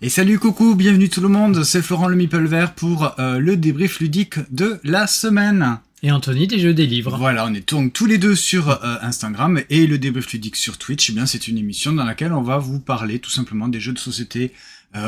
Et salut coucou, bienvenue tout le monde, c'est Florent le Meeple Vert pour le débrief ludique de la semaine. Et Anthony des Jeux des Livres. Voilà, on est donc tous les deux sur Instagram et le débrief ludique sur Twitch. Eh bien, c'est une émission dans laquelle on va vous parler tout simplement des jeux de société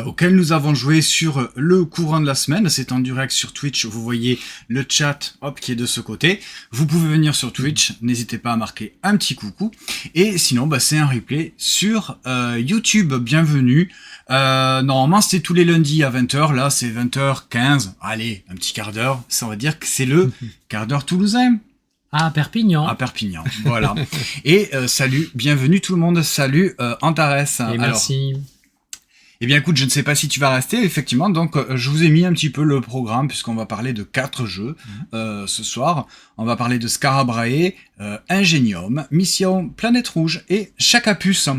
auxquels nous avons joué sur le courant de la semaine. C'est en direct sur Twitch, vous voyez le chat qui est de ce côté. Vous pouvez venir sur Twitch, n'hésitez pas à marquer un petit coucou. Et sinon, c'est un replay sur YouTube, bienvenue. Normalement c'était tous les lundis à 20h, là c'est 20h15, allez, un petit quart d'heure, ça on va dire que c'est le quart d'heure toulousain. À Perpignan. À Perpignan, voilà. Et salut, bienvenue tout le monde, salut Antares. Et merci. Eh bien écoute, je ne sais pas si tu vas rester, effectivement, donc je vous ai mis un petit peu le programme, puisqu'on va parler de 4 jeux ce soir. On va parler de Scarabrae, Ingenium, Mission, Planète Rouge et Chacapus.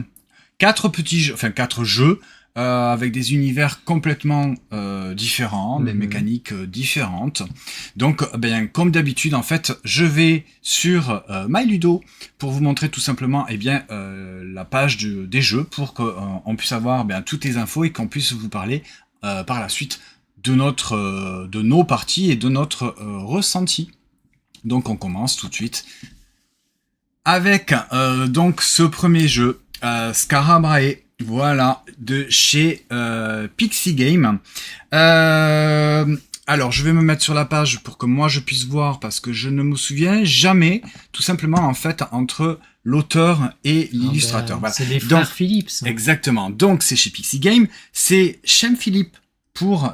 4 jeux, avec des univers complètement différents, des mécaniques différentes. Donc, comme d'habitude, en fait, je vais sur MyLudo pour vous montrer tout simplement, la page des jeux pour qu'on puisse avoir toutes les infos et qu'on puisse vous parler par la suite de nos parties et de notre ressenti. Donc, on commence tout de suite avec donc ce premier jeu, Scarabrae. Voilà, de chez Pixie Game. Alors, je vais me mettre sur la page pour que moi je puisse voir, parce que je ne me souviens jamais, tout simplement, en fait, entre l'auteur et l'illustrateur. Voilà. C'est les frères Phillips. Exactement. Donc, c'est chez Pixie Game. C'est Shem Phillips pour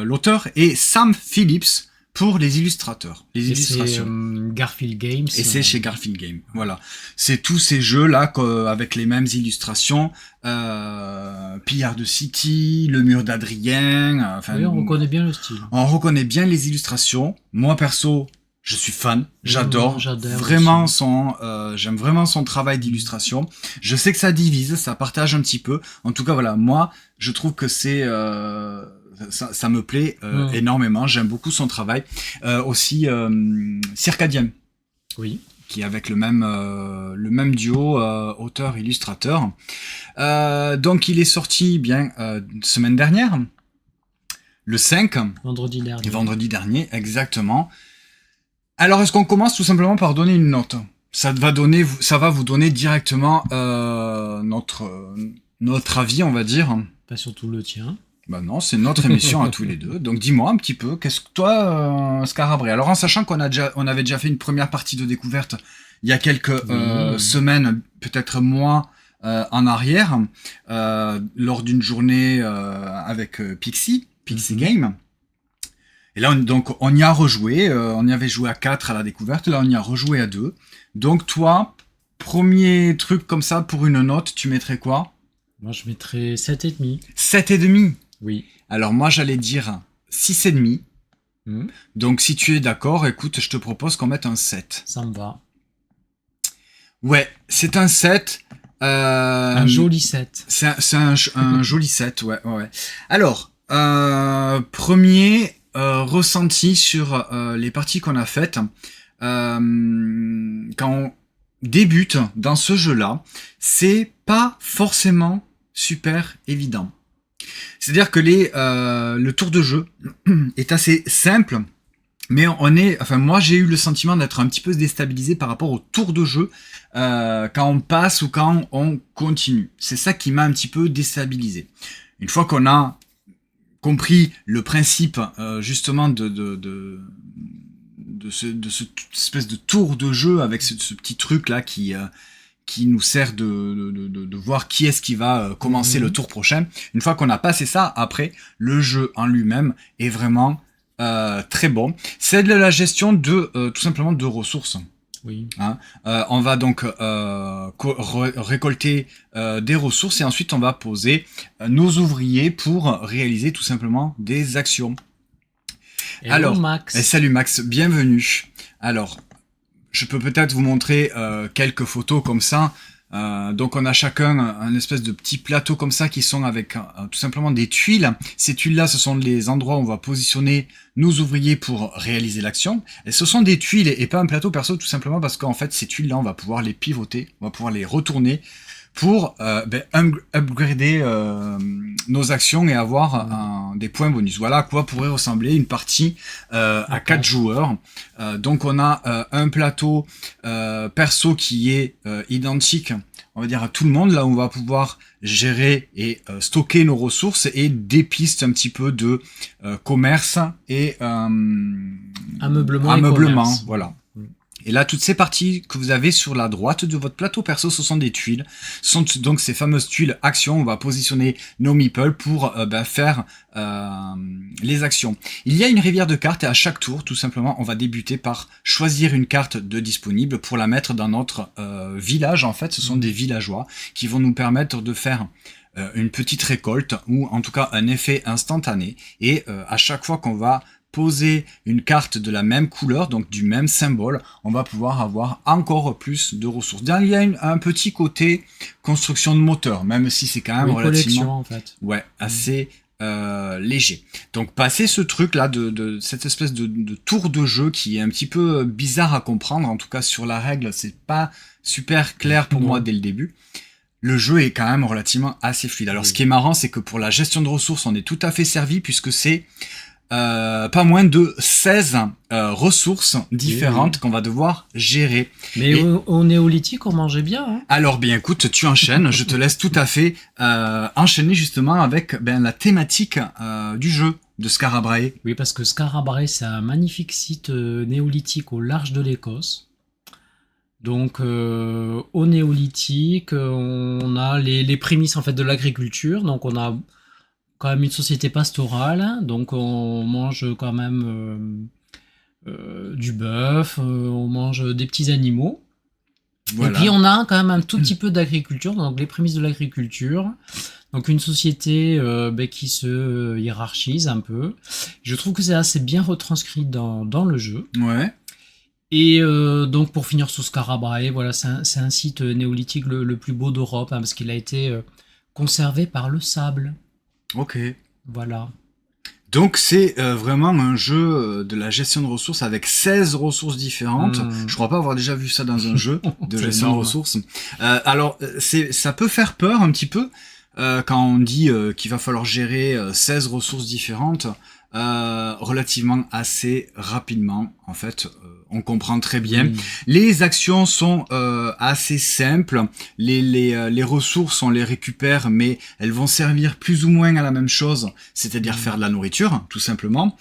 l'auteur et Sam Phillips pour les illustrateurs, les illustrations. C'est Garfield Games. Et c'est chez Garfield Games. Voilà. C'est tous ces jeux-là avec les mêmes illustrations. Pillard de City, Le Mur d'Adrien. Oui, on reconnaît bien le style. On reconnaît bien les illustrations. Moi, perso, je suis fan. J'adore vraiment j'aime vraiment son travail d'illustration. Je sais que ça divise, ça partage un petit peu. En tout cas, voilà. Moi, je trouve que c'est, ça me plaît énormément. J'aime beaucoup son travail. Aussi Circadian. Oui. Qui est avec le même duo auteur-illustrateur. Donc il est sorti semaine dernière, le 5. Vendredi dernier, exactement. Alors est-ce qu'on commence tout simplement par donner une note ? Ça va vous donner directement notre avis, on va dire. Pas surtout le tien. Non, c'est notre émission à tous les deux. Donc dis-moi un petit peu, qu'est-ce que toi, Scarabrae ? Alors en sachant qu'on avait déjà fait une première partie de découverte il y a quelques semaines, peut-être mois en arrière, lors d'une journée avec Pixie Game. Et là, on y a rejoué. On y avait joué à 4 à la découverte. Là, on y a rejoué à 2. Donc toi, premier truc comme ça pour une note, tu mettrais quoi ? Moi, je mettrais 7,5. 7,5 ? Oui. Alors moi j'allais dire 6,5. Donc si tu es d'accord, écoute, je te propose qu'on mette un 7. Ça me va. Ouais, c'est un 7. Un joli 7. C'est un joli 7, ouais. Alors, premier ressenti sur les parties qu'on a faites. Quand on débute dans ce jeu-là, c'est pas forcément super évident. C'est-à-dire que le tour de jeu est assez simple, mais moi j'ai eu le sentiment d'être un petit peu déstabilisé par rapport au tour de jeu quand on passe ou quand on continue. C'est ça qui m'a un petit peu déstabilisé. Une fois qu'on a compris le principe justement de cette espèce de tour de jeu avec ce petit truc là qui nous sert de voir qui est-ce qui va commencer le tour prochain. Une fois qu'on a passé ça, après, le jeu en lui-même est vraiment très bon. C'est de la gestion tout simplement de ressources. Oui. On va donc récolter des ressources et ensuite on va poser nos ouvriers pour réaliser tout simplement des actions. Hello Max. Salut Max, bienvenue. Alors, je peux peut-être vous montrer quelques photos comme ça. Donc on a chacun un espèce de petit plateau comme ça qui sont avec tout simplement des tuiles. Ces tuiles-là, ce sont les endroits où on va positionner nos ouvriers pour réaliser l'action. Et ce sont des tuiles et pas un plateau perso, tout simplement parce qu'en fait ces tuiles-là, on va pouvoir les pivoter, on va pouvoir les retourner pour upgrader nos actions et avoir des points bonus. Voilà à quoi pourrait ressembler une partie à 4 joueurs. Donc on a un plateau perso qui est identique, on va dire, à tout le monde, là où on va pouvoir gérer et stocker nos ressources, et des pistes un petit peu de commerce et ameublement, voilà. Et là, toutes ces parties que vous avez sur la droite de votre plateau perso, ce sont des tuiles. Ce sont donc ces fameuses tuiles actions. On va positionner nos meeples pour faire les actions. Il y a une rivière de cartes et à chaque tour, tout simplement, on va débuter par choisir une carte de disponible pour la mettre dans notre village. En fait, ce sont des villageois qui vont nous permettre de faire une petite récolte ou en tout cas un effet instantané. Et à chaque fois qu'on va poser une carte de la même couleur, donc du même symbole, on va pouvoir avoir encore plus de ressources. Il y a un petit côté construction de moteur, même si c'est quand même relativement en fait. assez léger. Donc passer ce truc là de cette espèce de tour de jeu qui est un petit peu bizarre à comprendre, en tout cas sur la règle, c'est pas super clair pour moi dès le début. Le jeu est quand même relativement assez fluide. Alors ce qui est marrant, c'est que pour la gestion de ressources, on est tout à fait servi, puisque c'est pas moins de 16 ressources différentes qu'on va devoir gérer. Mais au néolithique, on mangeait bien. Hein. Alors bien écoute, tu enchaînes, je te laisse tout à fait enchaîner justement avec la thématique du jeu de Skarabrae. Oui, parce que Skarabrae, c'est un magnifique site néolithique au large de l'Écosse. Donc au néolithique, on a les prémices en fait de l'agriculture. Donc on a quand même une société pastorale, donc on mange quand même du bœuf, on mange des petits animaux. Voilà. Et puis on a quand même un tout petit peu d'agriculture, donc les prémices de l'agriculture. Donc une société qui se hiérarchise un peu. Je trouve que c'est assez bien retranscrit dans le jeu. Ouais. Et donc pour finir sur Skarabrae, voilà, c'est un site néolithique le plus beau d'Europe, hein, parce qu'il a été conservé par le sable. Ok. Voilà. Donc c'est vraiment un jeu de la gestion de ressources avec 16 ressources différentes. Je crois pas avoir déjà vu ça dans un jeu de gestion de ressources. Alors ça peut faire peur un petit peu quand on dit qu'il va falloir gérer 16 ressources différentes relativement assez rapidement. En fait, on comprend très bien. Les actions sont assez simples. Les ressources, on les récupère, mais elles vont servir plus ou moins à la même chose, c'est-à-dire faire de la nourriture, tout simplement.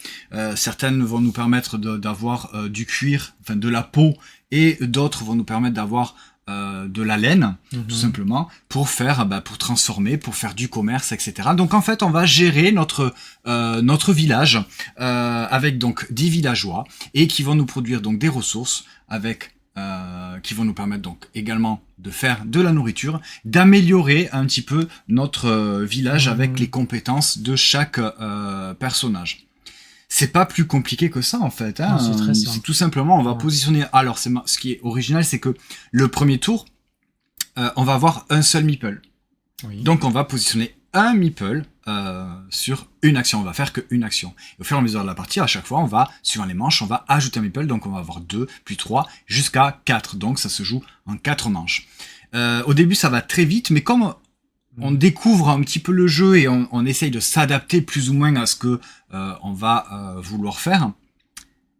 Certaines vont nous permettre d'avoir du cuir, enfin de la peau, et d'autres vont nous permettre d'avoir de la laine, tout simplement, pour faire, pour transformer, pour faire du commerce, etc. Donc en fait, on va gérer notre village avec donc 10 villageois et qui vont nous produire donc des ressources avec qui vont nous permettre donc également de faire de la nourriture, d'améliorer un petit peu notre village avec les compétences de chaque personnage. C'est pas plus compliqué que ça en fait. Hein. C'est très simple. C'est tout simplement, on va positionner. Alors, ce qui est original, c'est que le premier tour, on va avoir un seul meeple. Oui. Donc, on va positionner un meeple sur une action. On va faire qu'une action. Et au fur et à mesure de la partie, à chaque fois, on va, suivant les manches, on va ajouter un meeple. Donc, on va avoir 2, puis 3, jusqu'à 4. Donc, ça se joue en 4 manches. Au début, ça va très vite, mais comme on découvre un petit peu le jeu et on essaye de s'adapter plus ou moins à ce que on va vouloir faire,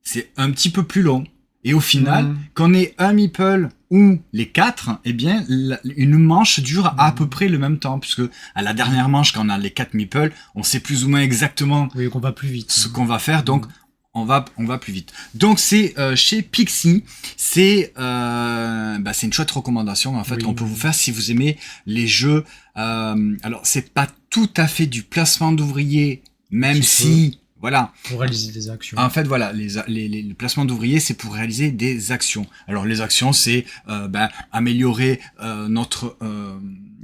c'est un petit peu plus long. Et au final, qu'on ait un meeple ou les 4, eh bien, une manche dure à peu près le même temps, puisque à la dernière manche, quand on a les 4 meeples, on sait plus ou moins exactement qu'on va plus vite. Ce qu'on va faire, donc on va plus vite. Donc c'est chez Pixie, c'est une chouette recommandation en fait qu'on peut vous faire si vous aimez les jeux. Alors c'est pas tout à fait du placement d'ouvriers, même si voilà. Pour réaliser des actions. En fait, voilà, les placements d'ouvriers, c'est pour réaliser des actions. Alors, les actions, c'est améliorer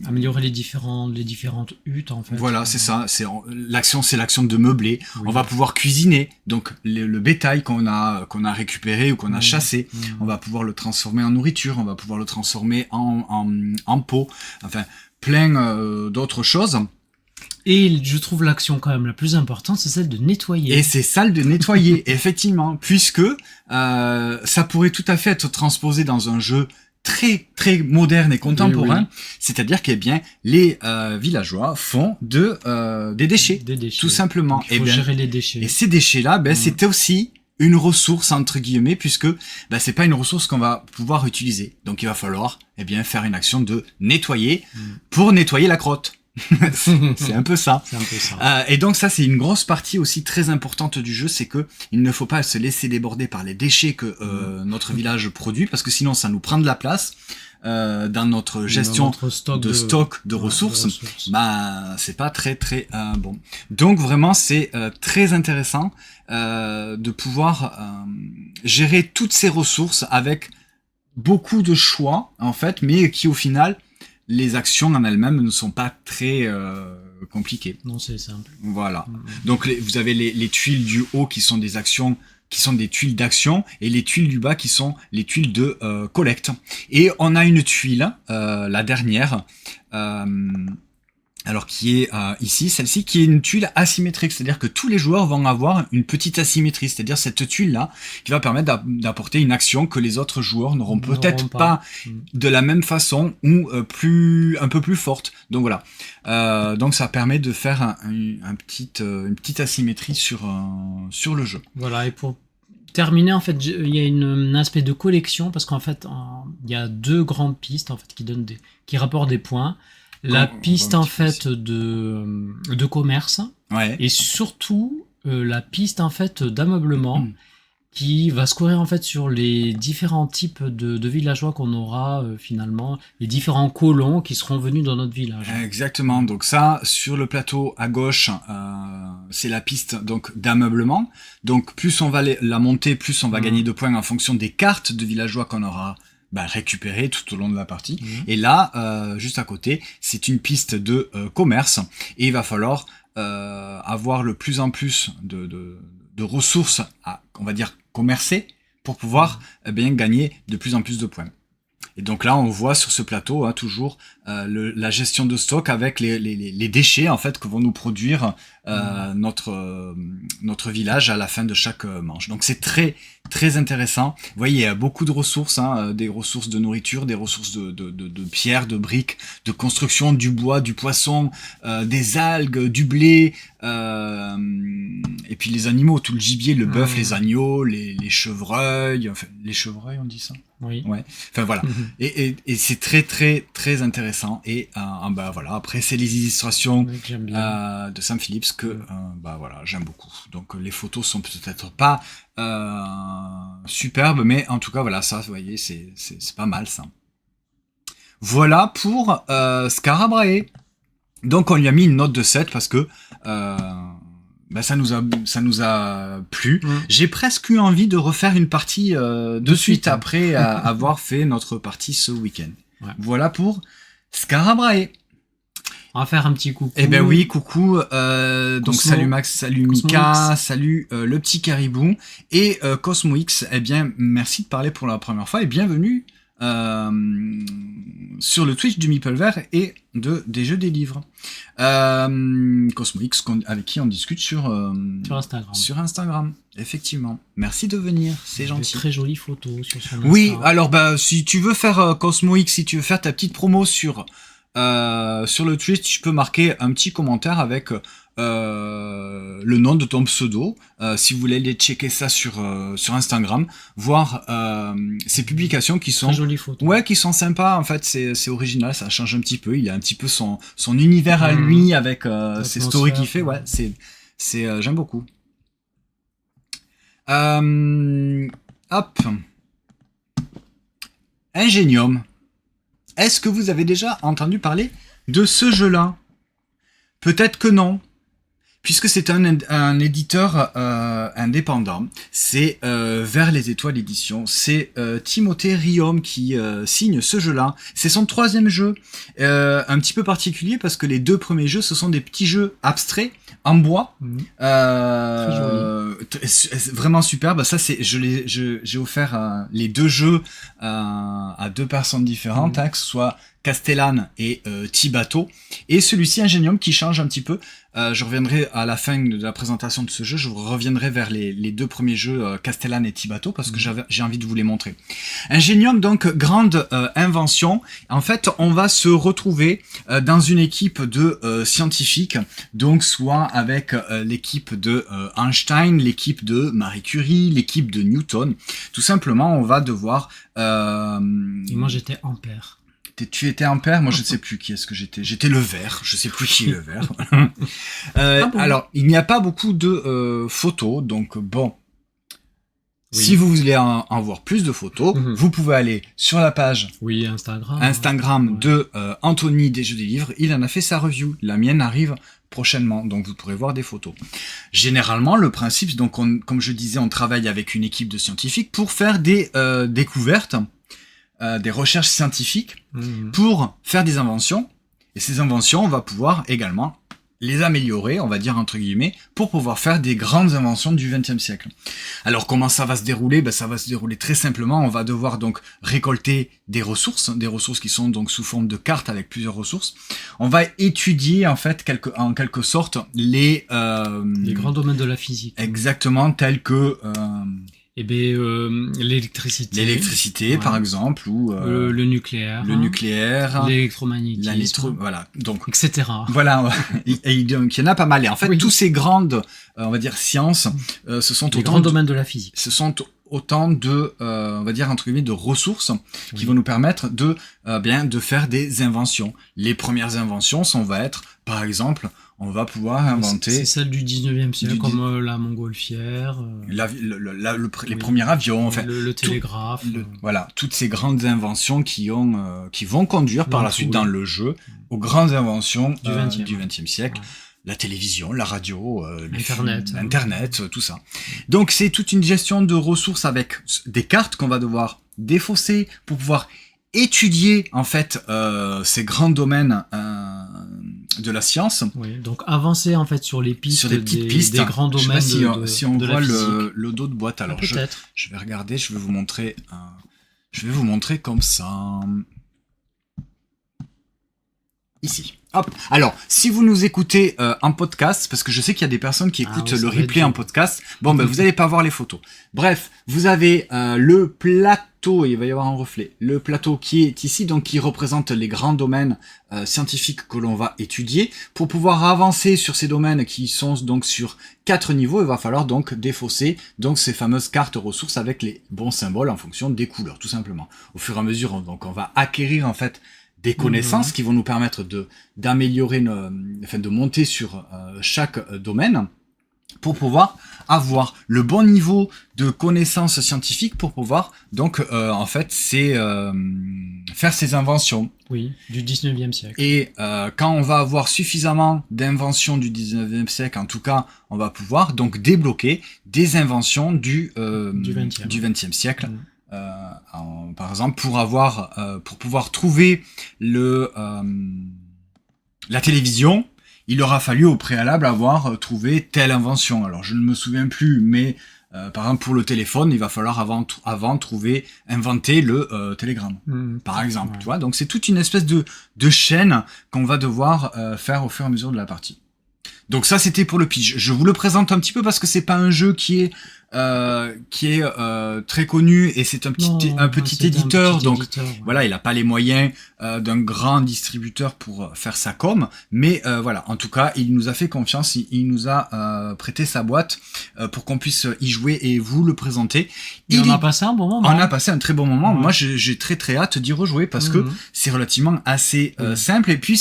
améliorer les différentes huttes, en fait. Voilà, c'est ça. L'action, c'est l'action de meubler. Oui. On va pouvoir cuisiner. Donc, le bétail qu'on a récupéré ou qu'on a chassé, on va pouvoir le transformer en nourriture. On va pouvoir le transformer en peau. Enfin, plein d'autres choses. Et je trouve l'action quand même la plus importante, c'est celle de nettoyer. Et c'est celle de nettoyer, effectivement, puisque ça pourrait tout à fait être transposé dans un jeu très très moderne et contemporain, Oui. c'est-à-dire que eh bien les villageois font des déchets, Des déchets. tout simplement. Donc, il faut gérer les déchets. Et ces déchets-là, c'était aussi une ressource entre guillemets, puisque c'est pas une ressource qu'on va pouvoir utiliser. Donc il va falloir faire une action de nettoyer pour nettoyer la crotte. C'est un peu ça. C'est un peu ça. Et donc ça, c'est une grosse partie aussi très importante du jeu, c'est que il ne faut pas se laisser déborder par les déchets que notre village produit, parce que sinon ça nous prend de la place dans notre gestion Notre stock de ressources. C'est pas très très bon. Donc vraiment, c'est très intéressant de pouvoir gérer toutes ces ressources avec beaucoup de choix en fait, mais qui au final les actions en elles-mêmes ne sont pas très compliquées. Non, c'est simple. Voilà. Donc vous avez les tuiles du haut qui sont des actions, qui sont des tuiles d'action, et les tuiles du bas qui sont les tuiles de collecte. Et on a une tuile, la dernière, alors qui est ici, celle-ci, qui est une tuile asymétrique, c'est-à-dire que tous les joueurs vont avoir une petite asymétrie, c'est-à-dire cette tuile-là qui va permettre d'apporter une action que les autres joueurs n'auront peut-être pas de la même façon ou un peu plus forte. Donc voilà. Donc ça permet de faire une petite asymétrie sur le jeu. Voilà, et pour terminer, en fait, il y a un aspect de collection, parce qu'en fait, il y a 2 grandes pistes en fait, qui rapportent des points. La piste en fait de commerce, et surtout la piste en fait d'ameublement qui va se courir en fait sur les différents types de villageois qu'on aura finalement, les différents colons qui seront venus dans notre village. Exactement. Donc ça, sur le plateau à gauche, c'est la piste donc d'ameublement. Donc plus on va la monter, plus on va gagner de points en fonction des cartes de villageois qu'on aura récupérer tout au long de la partie. Et là, juste à côté, c'est une piste de commerce, et il va falloir avoir le plus en plus de ressources à, on va dire, commercer pour pouvoir gagner de plus en plus de points. Et donc là, on voit sur ce plateau toujours la gestion de stock avec les déchets en fait que vont nous produire notre village à la fin de chaque manche. Donc c'est très très intéressant. Vous voyez, il y a beaucoup de ressources, des ressources de nourriture, des ressources de pierres, de briques, de construction, du bois, du poisson, des algues, du blé, et puis les animaux, tout le gibier, le bœuf, les agneaux, les chevreuils, enfin les chevreuils on dit ça. Oui. Ouais. Enfin voilà. Et c'est très très très intéressant. Et voilà. Après c'est les illustrations de Sam Phillips que voilà, j'aime beaucoup. Donc les photos sont peut-être pas superbes, mais en tout cas voilà, ça vous voyez, c'est pas mal ça. Voilà pour Scarabrae. Donc on lui a mis une note de 7 parce que ça nous a plu. J'ai presque eu envie de refaire une partie de suite après avoir fait notre partie ce week-end. Ouais. Voilà pour Scarabrae. On va faire un petit coucou. Eh ben oui, coucou. Donc salut Max, salut Mika, salut le petit caribou et Cosmo X. Eh bien, merci de parler pour la première fois et bienvenue sur le Twitch du Meeple Vert et des jeux des livres. Cosmo X avec qui on discute sur Instagram. Sur Instagram, effectivement. Merci de venir, c'est gentil. Très jolies photos sur son Insta. Oui, alors si tu veux faire Cosmo X, si tu veux faire ta petite promo sur le Twitch, tu peux marquer un petit commentaire avec le nom de ton pseudo, si vous voulez aller checker ça sur Instagram, voir ces publications qui sont qui sont sympas en fait, c'est original, ça change un petit peu, il a un petit peu son univers à lui avec ses stories qu'il fait, c'est j'aime beaucoup. Hop, Ingenium. Est-ce que vous avez déjà entendu parler de ce jeu-là? Peut-être que non, puisque c'est un éditeur indépendant. C'est Vers les Étoiles Éditions. C'est Timothée Riom qui signe ce jeu-là. C'est son 3e jeu, un petit peu particulier parce que les 2 premiers jeux, ce sont des petits jeux abstraits en bois. Très joli. Vraiment superbe. Ça, j'ai offert les 2 jeux à 2 personnes différentes, que ce soit Castellane et Tibato. Et celui-ci, Ingenium, qui change un petit peu. Je reviendrai à la fin de la présentation de ce jeu, je reviendrai vers les deux premiers jeux, Castellane et Tibato, parce que j'ai envie de vous les montrer. Ingenium, donc, grande invention. En fait, on va se retrouver dans une équipe de scientifiques, donc soit avec l'équipe de Einstein, l'équipe de Marie Curie, l'équipe de Newton. Tout simplement, on va devoir... Et moi, j'étais Ampère. Tu étais Ampère, moi je ne sais plus qui est-ce que j'étais. J'étais le vert, je sais plus qui est le vert. Bon. Alors, il n'y a pas beaucoup de photos, donc bon. Oui. Si vous voulez en voir plus de photos, vous pouvez aller sur la page Instagram de Anthony des Jeux des Livres. Il en a fait sa review. La mienne arrive prochainement, donc vous pourrez voir des photos. Généralement, le principe, donc comme je disais, on travaille avec une équipe de scientifiques pour faire des découvertes, des recherches scientifiques pour faire des inventions. Et ces inventions, on va pouvoir également les améliorer, on va dire entre guillemets, pour pouvoir faire des grandes inventions du XXe siècle. Alors comment ça va se dérouler? Ça va se dérouler très simplement. On va devoir donc récolter des ressources qui sont donc sous forme de cartes avec plusieurs ressources. On va étudier en fait en quelque sorte les grands domaines de la physique. Exactement, tels que l'électricité. L'électricité, par exemple, ou le nucléaire. L'électromagnétisme. Voilà. Donc, etc. Voilà. Donc, il y en a pas mal. Et en fait, tous ces grandes, on va dire, sciences, ce sont les grands domaines de la physique. Ce sont autant de, on va dire, entre guillemets, de ressources qui vont nous permettre de faire des inventions. Les premières inventions, va être, par exemple, on va pouvoir inventer... C'est celle du 19e siècle, comme la montgolfière. Les premiers avions, en fait. Le télégraphe. Voilà, toutes ces grandes inventions qui vont conduire par la suite dans le jeu aux grandes inventions du 20e siècle. Ouais. La télévision, la radio, Internet, tout ça. Donc c'est toute une gestion de ressources avec des cartes qu'on va devoir défausser pour pouvoir étudier en fait ces grands domaines de la science. Oui, donc avancer en fait sur les pistes, des grands domaines. Je sais pas si on voit le dos de boîte. Alors peut-être. Je vais regarder, je vais vous montrer comme ça. Ici. Hop. Alors, si vous nous écoutez en podcast, parce que je sais qu'il y a des personnes qui écoutent le replay en podcast, vous n'allez pas voir les photos. Bref, vous avez le plateau, il va y avoir un reflet, le plateau qui est ici, donc qui représente les grands domaines scientifiques que l'on va étudier. Pour pouvoir avancer sur ces domaines qui sont donc sur 4 niveaux, il va falloir donc défausser donc ces fameuses cartes ressources avec les bons symboles en fonction des couleurs, tout simplement. Au fur et à mesure, donc on va acquérir en fait des connaissances qui vont nous permettre d'améliorer, de monter sur chaque domaine pour pouvoir avoir le bon niveau de connaissances scientifiques pour pouvoir donc en fait faire ces inventions. Oui, du 19e siècle. Et quand on va avoir suffisamment d'inventions du 19e siècle, en tout cas, on va pouvoir donc débloquer des inventions du 20e siècle. Par exemple, pour pouvoir trouver la télévision, il aura fallu au préalable avoir trouvé telle invention. Alors, je ne me souviens plus, mais par exemple, pour le téléphone, il va falloir avant inventer le télégramme, par exemple. Ouais. Tu vois, donc, c'est toute une espèce de chaîne qu'on va devoir faire au fur et à mesure de la partie. Donc ça, c'était pour le pitch. Je vous le présente un petit peu parce que c'est pas un jeu qui est très connu et c'est un petit éditeur, donc voilà, il a pas les moyens d'un grand distributeur pour faire sa com, mais voilà, en tout cas, il nous a fait confiance, il nous a prêté sa boîte pour qu'on puisse y jouer et vous le présenter. On a passé un bon moment. On a passé un très bon moment. Moi, j'ai très hâte d'y rejouer parce que c'est relativement assez simple et puis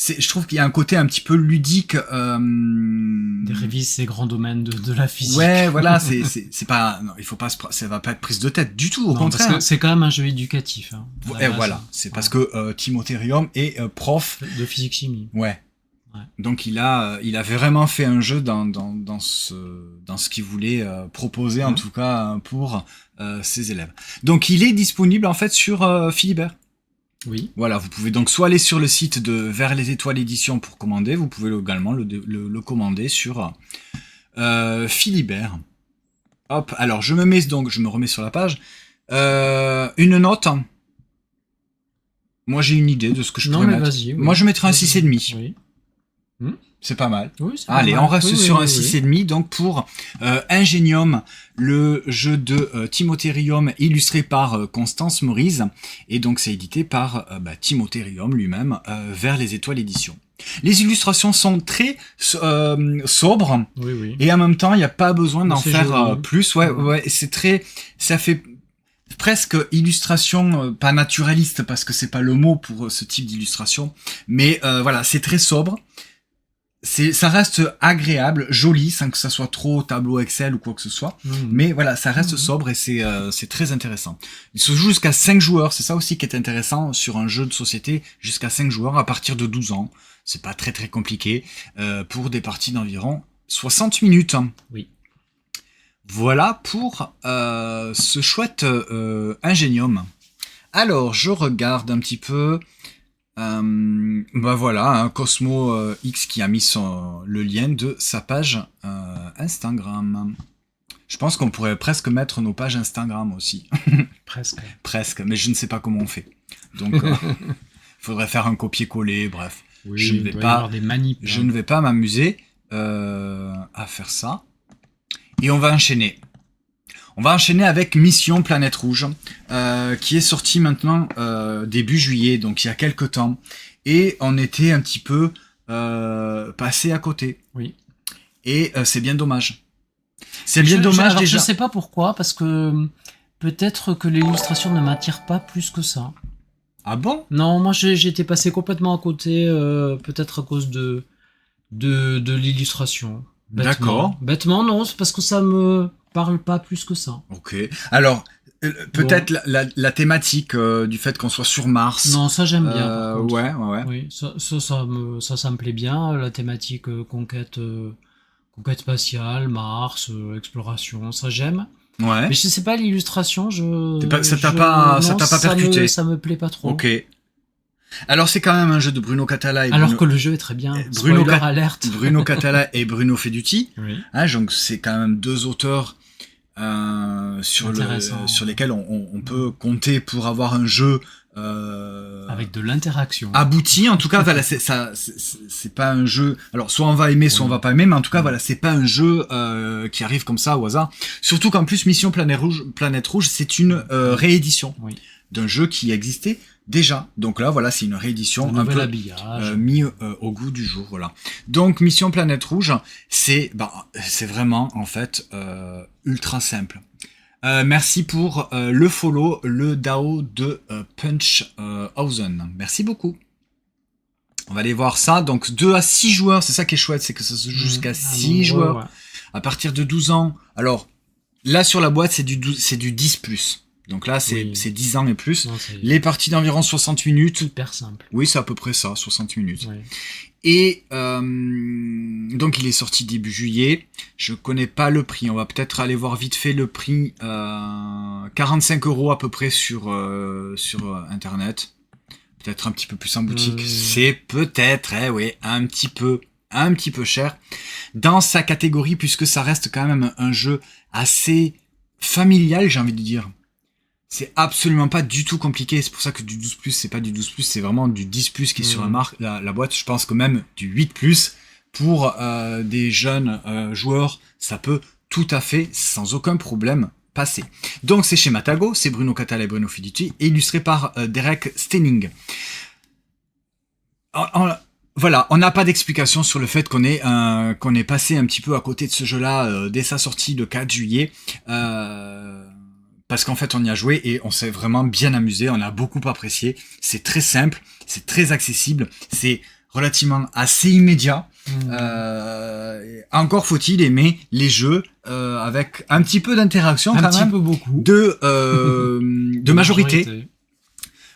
je trouve qu'il y a un côté un petit peu ludique. Des révises ces grands domaines de la physique. Ouais, voilà, c'est pas, non, il faut pas ça va pas être prise de tête du tout, au contraire. Parce que c'est quand même un jeu éducatif. Et voilà, c'est parce que Timothée Riom est prof de physique chimie. Ouais. Donc il a vraiment fait un jeu dans ce qu'il voulait proposer en tout cas pour ses élèves. Donc il est disponible en fait sur Philibert. Oui. Voilà, vous pouvez donc soit aller sur le site de Vers les Étoiles Éditions pour commander, vous pouvez également le commander sur Philibert. Hop, alors je me remets sur la page. Une note. Moi, j'ai une idée de ce que je Non, pourrais mais mettre. vas-y. Moi, je mettrais un Vas-y. 6,5. Oui. C'est pas mal. Oui, c'est pas Allez, mal. on reste Oui, sur oui, un oui, 6,5. Donc pour Ingenium, le jeu de Timotherium illustré par Constance Maurice. Et donc c'est édité par Timotherium lui-même, vers les étoiles éditions. Les illustrations sont très sobres. Oui, oui. Et en même temps, il n'y a pas besoin d'en C'est faire joli. plus. Ouais, c'est très... Ça fait presque illustration, pas naturaliste parce que c'est pas le mot pour ce type d'illustration. Mais voilà, c'est très sobre. Ça reste agréable, joli, sans que ça soit trop tableau Excel ou quoi que ce soit. Mais voilà, ça reste sobre et c'est très intéressant. Il se joue jusqu'à 5 joueurs, c'est ça aussi qui est intéressant sur un jeu de société, jusqu'à 5 joueurs à partir de 12 ans. C'est pas très compliqué, pour des parties d'environ 60 minutes. Oui. Voilà pour ce chouette Ingenium. Alors, je regarde un petit peu... voilà, Cosmo X qui a mis le lien de sa page Instagram. Je pense qu'on pourrait presque mettre nos pages Instagram aussi. Presque, mais je ne sais pas comment on fait. Donc, faudrait faire un copier-coller, bref. Oui, je ne vais pas, avoir des manips, je ne vais pas m'amuser à faire ça. Et on va enchaîner. On va enchaîner avec Mission Planète Rouge, qui est sorti maintenant début juillet, donc il y a quelques temps. Et on était un petit peu passé à côté. Oui. Et c'est bien dommage. C'est bien dommage déjà. Je sais pas pourquoi, parce que peut-être que l'illustration ne m'attire pas plus que ça. Ah bon? Non, moi j'étais passé complètement à côté, peut-être à cause de l'illustration. D'accord. Bêtement, non, c'est parce que ça me parle pas plus que ça. Ok. Alors, peut-être la thématique du fait qu'on soit sur Mars. Non, ça j'aime bien. Par contre. Ouais. Oui, ça me plaît bien. La thématique conquête spatiale, Mars, exploration, ça j'aime. Ouais. Mais je sais pas, l'illustration, ça t'a pas percuté. Ça me plaît pas trop. Ok. Alors c'est quand même un jeu de Bruno Catala et alors que le jeu est très bien. Alerte. Bruno Catala et Bruno Feduti. Oui. Hein, donc c'est quand même deux auteurs sur lesquels on peut compter pour avoir un jeu avec de l'interaction abouti. En tout cas, voilà, c'est pas un jeu. Alors soit on va aimer, soit on va pas aimer, mais en tout cas, voilà, c'est pas un jeu qui arrive comme ça au hasard. Surtout qu'en plus, Mission Planète Rouge, c'est une réédition d'un jeu qui existait déjà. Donc là, voilà, c'est une réédition un peu mis au goût du jour. Voilà. Donc Mission Planète Rouge, c'est vraiment en fait ultra simple. Merci pour le follow, le DAO de Punchhausen. Merci beaucoup. On va aller voir ça. Donc 2 à 6 joueurs, c'est ça qui est chouette, c'est que ça se joue jusqu'à 6 joueurs. Ouais. À partir de 12 ans. Alors là sur la boîte, c'est du 10+. Donc là, c'est 10 ans et plus. Non, les parties d'environ 60 minutes. Hyper simple. Oui, c'est à peu près ça, 60 minutes. Ouais. Et donc il est sorti début juillet. Je connais pas le prix. On va peut-être aller voir vite fait le prix. 45 € à peu près sur internet. Peut-être un petit peu plus en boutique. C'est peut-être, un petit peu cher dans sa catégorie, puisque ça reste quand même un jeu assez familial, j'ai envie de dire. C'est absolument pas du tout compliqué, c'est pour ça que du 12+, c'est pas du 12+, c'est vraiment du 10+, qui est sur la boîte. Je pense que même du 8+, pour des jeunes joueurs, ça peut tout à fait, sans aucun problème, passer. Donc c'est chez Matago, c'est Bruno Catala et Bruno Feduti, illustré par Derek Steining. Voilà, on n'a pas d'explication sur le fait qu'on est passé un petit peu à côté de ce jeu-là dès sa sortie le 4 juillet. Parce qu'en fait, on y a joué et on s'est vraiment bien amusé, on a beaucoup apprécié. C'est très simple, c'est très accessible, c'est relativement assez immédiat. Encore faut-il aimer les jeux avec un petit peu d'interaction, quand même, beaucoup. de majorité.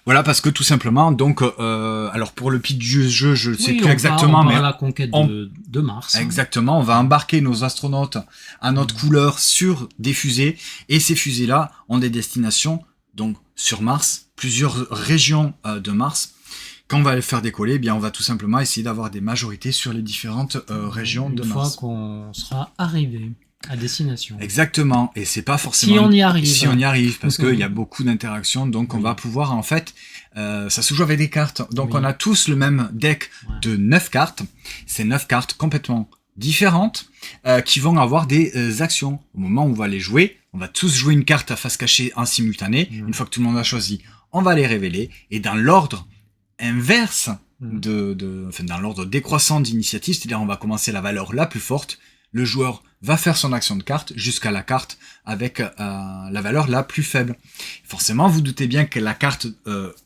Voilà, parce que tout simplement, donc, alors pour le pitch du jeu, je ne sais plus exactement, mais la conquête de Mars. Exactement, on va embarquer nos astronautes à notre couleur sur des fusées, et ces fusées-là ont des destinations, donc sur Mars, plusieurs régions de Mars. Quand on va les faire décoller, eh bien, on va tout simplement essayer d'avoir des majorités sur les différentes régions de Mars. Une fois qu'on sera arrivé. À destination. Exactement, et c'est pas forcément... Si on y arrive. Si on y arrive, parce qu'il y a beaucoup d'interactions, donc on va pouvoir, en fait, ça se joue avec des cartes. Donc on a tous le même deck de 9 cartes. C'est 9 cartes complètement différentes qui vont avoir des actions. Au moment où on va les jouer, on va tous jouer une carte à face cachée en simultané. Une fois que tout le monde a choisi, on va les révéler. Et dans l'ordre inverse, dans l'ordre décroissant d'initiative, c'est-à-dire on va commencer la valeur la plus forte, le joueur va faire son action de carte jusqu'à la carte avec la valeur la plus faible. Forcément, vous doutez bien que la carte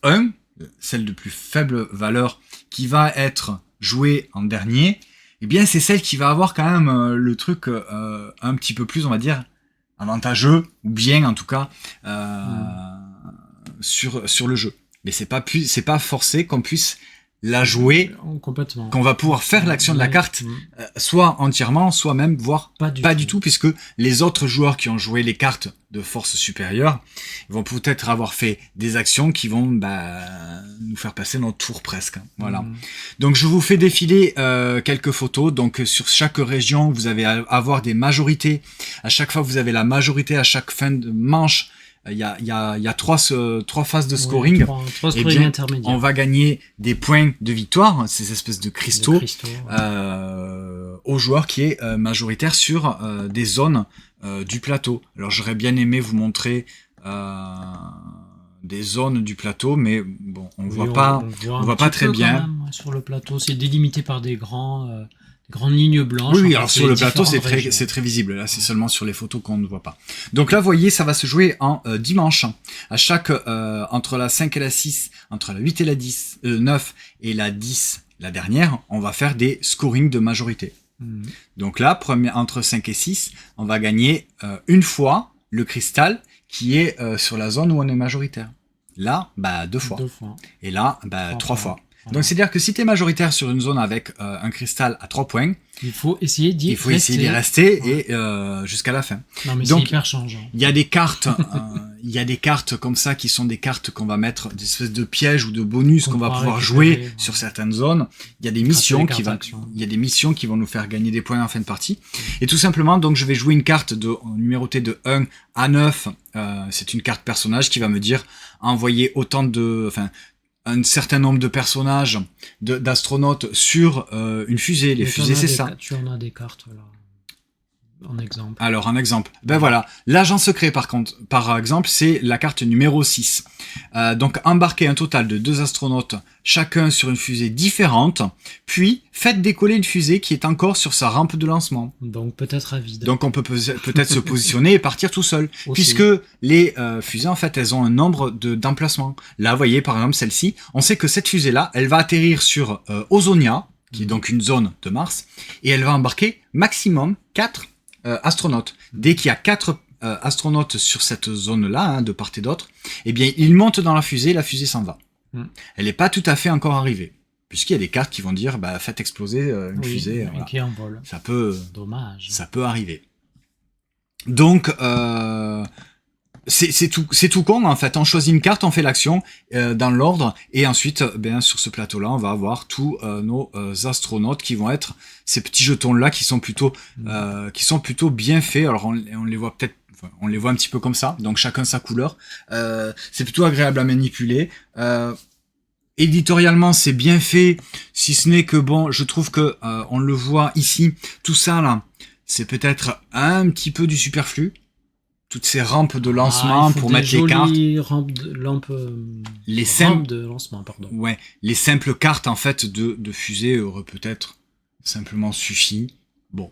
1, celle de plus faible valeur, qui va être jouée en dernier, eh bien c'est celle qui va avoir quand même le truc un petit peu plus, on va dire, avantageux, ou bien en tout cas sur le jeu. Mais c'est pas forcé qu'on puisse la jouer, complètement, qu'on va pouvoir faire l'action de la carte soit entièrement, soit même voire pas du tout, puisque les autres joueurs qui ont joué les cartes de force supérieure vont peut-être avoir fait des actions qui vont nous faire passer notre tour presque. Voilà. Donc je vous fais défiler quelques phatos. Donc sur chaque région, vous allez avoir des majorités. À chaque fois, vous avez la majorité à chaque fin de manche. Il y a trois phases de scoring. Trois scoring intermédiaires. On va gagner des points de victoire, ces espèces de cristaux, au joueur qui est majoritaire sur des zones du plateau. Alors j'aurais bien aimé vous montrer des zones du plateau, mais bon, on voit pas très bien. Même, sur le plateau, c'est délimité par des grandes lignes blanches. Oui, alors sur le plateau, c'est très visible. Là, c'est seulement sur les photos qu'on ne voit pas. Donc là, vous voyez, ça va se jouer en 10 manches. À chaque, entre la 5 et la 6, entre la 8 et la 10, 9 et la 10, la dernière, on va faire des scorings de majorité. Donc là, entre 5 et 6, on va gagner une fois le cristal qui est sur la zone où on est majoritaire. Là, 2 fois. Et là, 3 fois. Donc c'est-à-dire que si tu es majoritaire sur une zone avec un cristal à 3 points, il faut essayer d'y rester et jusqu'à la fin. Non, mais donc c'est hyper changeant. Il y a des cartes comme ça qui sont des cartes qu'on va mettre, des espèces de pièges ou de bonus qu'on va pouvoir jouer sur certaines zones. Il y a des missions qui vont nous faire gagner des points en fin de partie. Et tout simplement, donc je vais jouer une carte numérotée de 1 à 9. C'est une carte personnage qui va me dire envoyer un certain nombre de personnages, d'astronautes sur une fusée. Les fusées, c'est ça. Tu en as des cartes, là. En exemple. Alors, un exemple. Voilà. L'agent secret, par exemple, c'est la carte numéro 6. Donc, embarquez un total de 2 astronautes, chacun sur une fusée différente, puis faites décoller une fusée qui est encore sur sa rampe de lancement. Donc, peut-être à vide. Donc, on peut peut-être se positionner et partir tout seul. Aussi. Puisque les fusées, en fait, elles ont un nombre d'emplacements. Là, vous voyez, par exemple, celle-ci, on sait que cette fusée-là, elle va atterrir sur Ozonia, qui est donc une zone de Mars, et elle va embarquer maximum 4 astronautes. Dès qu'il y a 4 astronautes sur cette zone-là, de part et d'autre, eh bien, ils montent dans la fusée s'en va. Elle n'est pas tout à fait encore arrivée, puisqu'il y a des cartes qui vont dire, faites exploser une fusée. Voilà. Qui envole. Dommage. Ça peut arriver. Donc, c'est tout con, en fait. On choisit une carte, on fait l'action dans l'ordre, et ensuite, sur ce plateau-là, on va avoir tous nos astronautes qui vont être ces petits jetons-là qui sont plutôt bien faits. Alors, on les voit peut-être, on les voit un petit peu comme ça, donc chacun sa couleur. C'est plutôt agréable à manipuler. Éditorialement, c'est bien fait, si ce n'est que je trouve que on le voit ici, tout ça là, c'est peut-être un petit peu du superflu. Toutes ces rampes de lancement pour mettre les cartes. Rampes de lancement, pardon. Ouais, les simples cartes en fait de fusée auraient peut-être simplement suffi. Bon,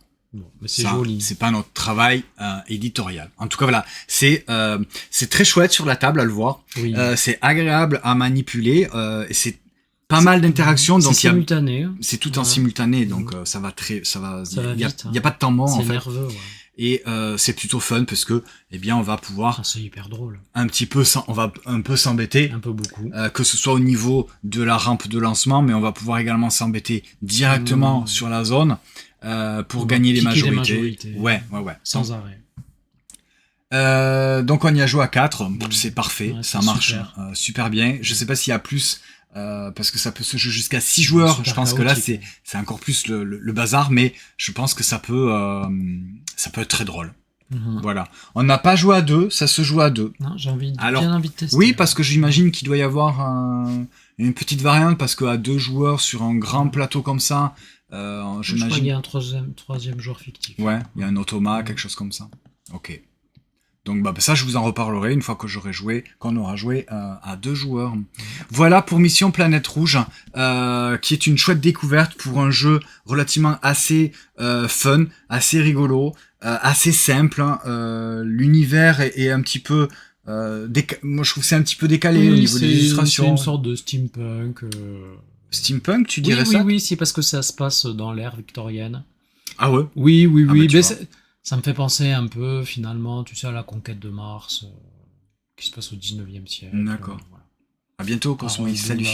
mais c'est joli. C'est pas notre travail éditorial. En tout cas, voilà, c'est très chouette sur la table à le voir. Oui. C'est agréable à manipuler. Et c'est pas mal d'interactions. C'est simultané. C'est tout en simultané, donc ça va vite. Il y a pas de temps mort en fait. C'est nerveux. Ouais. Et c'est plutôt fun parce que on va pouvoir c'est hyper drôle. On va un peu s'embêter, un peu beaucoup, que ce soit au niveau de la rampe de lancement, mais on va pouvoir également s'embêter directement sur la zone pour gagner les majorités. Ouais. Sans arrêt. Donc on y a joué à 4, c'est parfait, ça marche super bien. Je sais pas s'il y a plus parce que ça peut se jouer jusqu'à 6 joueurs. Super Je pense que là, chaotique. c'est encore plus le bazar, mais je pense que ça peut être très drôle. Mhm. Voilà. On n'a pas joué à 2, ça se joue à 2. Non, j'ai Alors, bien envie de tester. Oui, parce que j'imagine qu'il doit y avoir une petite variante, parce qu'à 2 joueurs sur un grand plateau comme ça, Je crois j'imagine... qu'il y a un troisième joueur fictif. Ouais, il y a un automa, quelque chose comme ça. Ok. Donc ça, je vous en reparlerai une fois que qu'on aura joué à 2 joueurs. Voilà pour Mission Planète Rouge, qui est une chouette découverte pour un jeu relativement assez fun, assez rigolo, assez simple. Hein. L'univers est un petit peu... moi, je trouve que c'est un petit peu décalé au niveau des illustrations. C'est une sorte de steampunk. Steampunk, tu dirais oui, ça? Oui, c'est parce que ça se passe dans l'ère victorienne. Ah ouais? Oui. Ah bah, tu vois. Ça me fait penser un peu, finalement, tu sais, à la conquête de Mars, qui se passe au 19e siècle. D'accord. Voilà. À bientôt, Cosmo. Salut.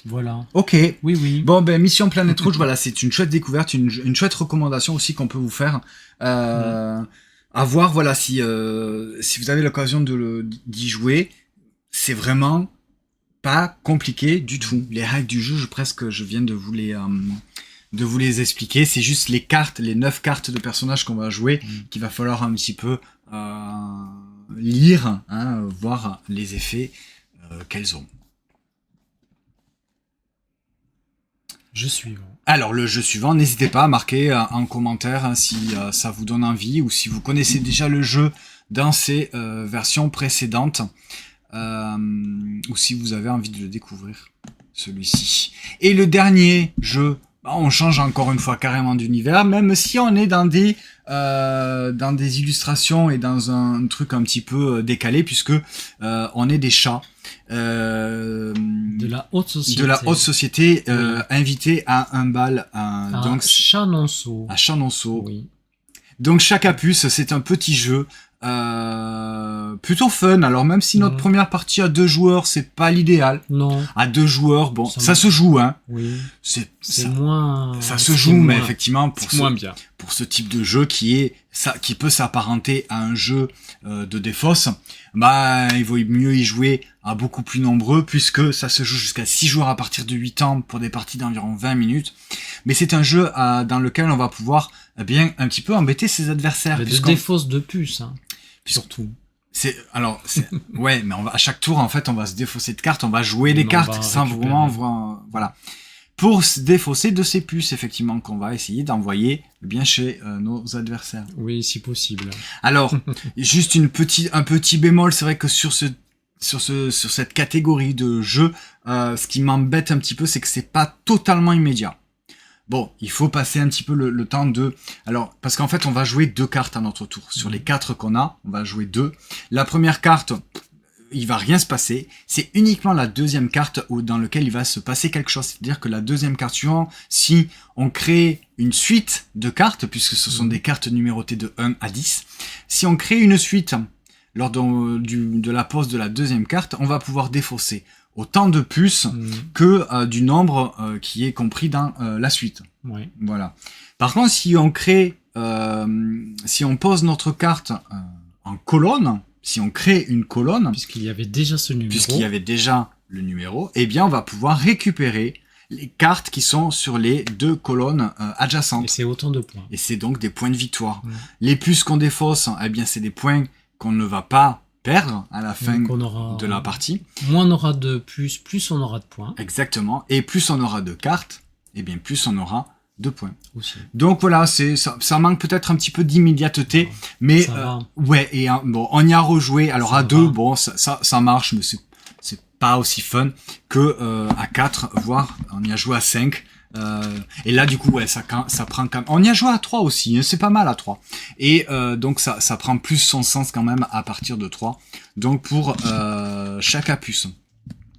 Voilà. Ok. Oui. Bon, Mission Planète Rouge, voilà, c'est une chouette découverte, une chouette recommandation aussi qu'on peut vous faire. À voir, voilà, si vous avez l'occasion d'y jouer, c'est vraiment pas compliqué du tout. Les règles du jeu, je viens de vous les expliquer. C'est juste les 9 cartes de personnages qu'on va jouer, qu'il va falloir un petit peu lire, hein, voir les effets qu'elles ont. Jeu suivant. Alors, le jeu suivant, n'hésitez pas à marquer en commentaire hein, si ça vous donne envie ou si vous connaissez déjà le jeu dans ses versions précédentes ou si vous avez envie de le découvrir, celui-ci. Et le dernier jeu, on change encore une fois carrément d'univers, même si on est dans des illustrations et dans un truc un petit peu décalé, puisque on est des chats. De la haute société. De la haute société, invités à un bal donc, Chenonceau. À Chenonceau. Oui. Donc chaque opus, c'est un petit jeu plutôt fun. Alors même si notre première partie à 2 joueurs, c'est pas l'idéal. Non. À 2 joueurs, bon, ça se joue, hein. Oui. C'est moins. Ça se joue, mais effectivement moins bien. Pour ce type de jeu qui peut s'apparenter à un jeu de défausse, il vaut mieux y jouer à beaucoup plus nombreux, puisque ça se joue jusqu'à 6 joueurs à partir de 8 ans pour des parties d'environ 20 minutes. Mais c'est un jeu dans lequel on va pouvoir un petit peu embêter ses adversaires. De défausse de puce, hein. Surtout. Ouais, mais à chaque tour, en fait, on va se défausser de cartes, on va jouer des cartes sans vraiment voir, voilà. Pour se défausser de ces puces, effectivement, qu'on va essayer d'envoyer bien chez nos adversaires. Oui, si possible. Alors, juste un petit bémol, c'est vrai que sur cette catégorie de jeu, ce qui m'embête un petit peu, c'est que c'est pas totalement immédiat. Bon, il faut passer un petit peu le temps de... Alors, parce qu'en fait, on va jouer 2 cartes à notre tour. Sur les 4 qu'on a, on va jouer 2. La première carte, il va rien se passer. C'est uniquement la deuxième carte dans laquelle il va se passer quelque chose. C'est-à-dire que la deuxième carte suivante, si on crée une suite de cartes, puisque ce sont des cartes numérotées de 1 à 10, si on crée une suite lors de la pose de la deuxième carte, on va pouvoir défausser autant de puces que du nombre qui est compris dans la suite. Oui. Voilà. Par contre, si on pose notre carte en colonne, si on crée une colonne, puisqu'il y avait déjà ce numéro, puisqu'il y avait déjà le numéro, eh bien, on va pouvoir récupérer les cartes qui sont sur les 2 colonnes adjacentes. Et c'est autant de points. Et c'est donc des points de victoire. Les puces qu'on défausse, eh bien, c'est des points qu'on ne va pas perdre à la fin de la partie. Moins on aura de puces, plus on aura de points. Exactement. Et plus on aura de cartes, et bien plus on aura de points. Aussi. Donc voilà, ça manque peut-être un petit peu d'immédiateté, mais ouais. Et on y a rejoué. Alors à 2, bon, ça marche, mais c'est pas aussi fun que à 4, voire on y a joué à 5. Et là du coup ouais, ça prend quand même... On y a joué à 3 aussi, hein, c'est pas mal à 3. Et donc ça prend plus son sens quand même à partir de 3. Donc pour chaque puce.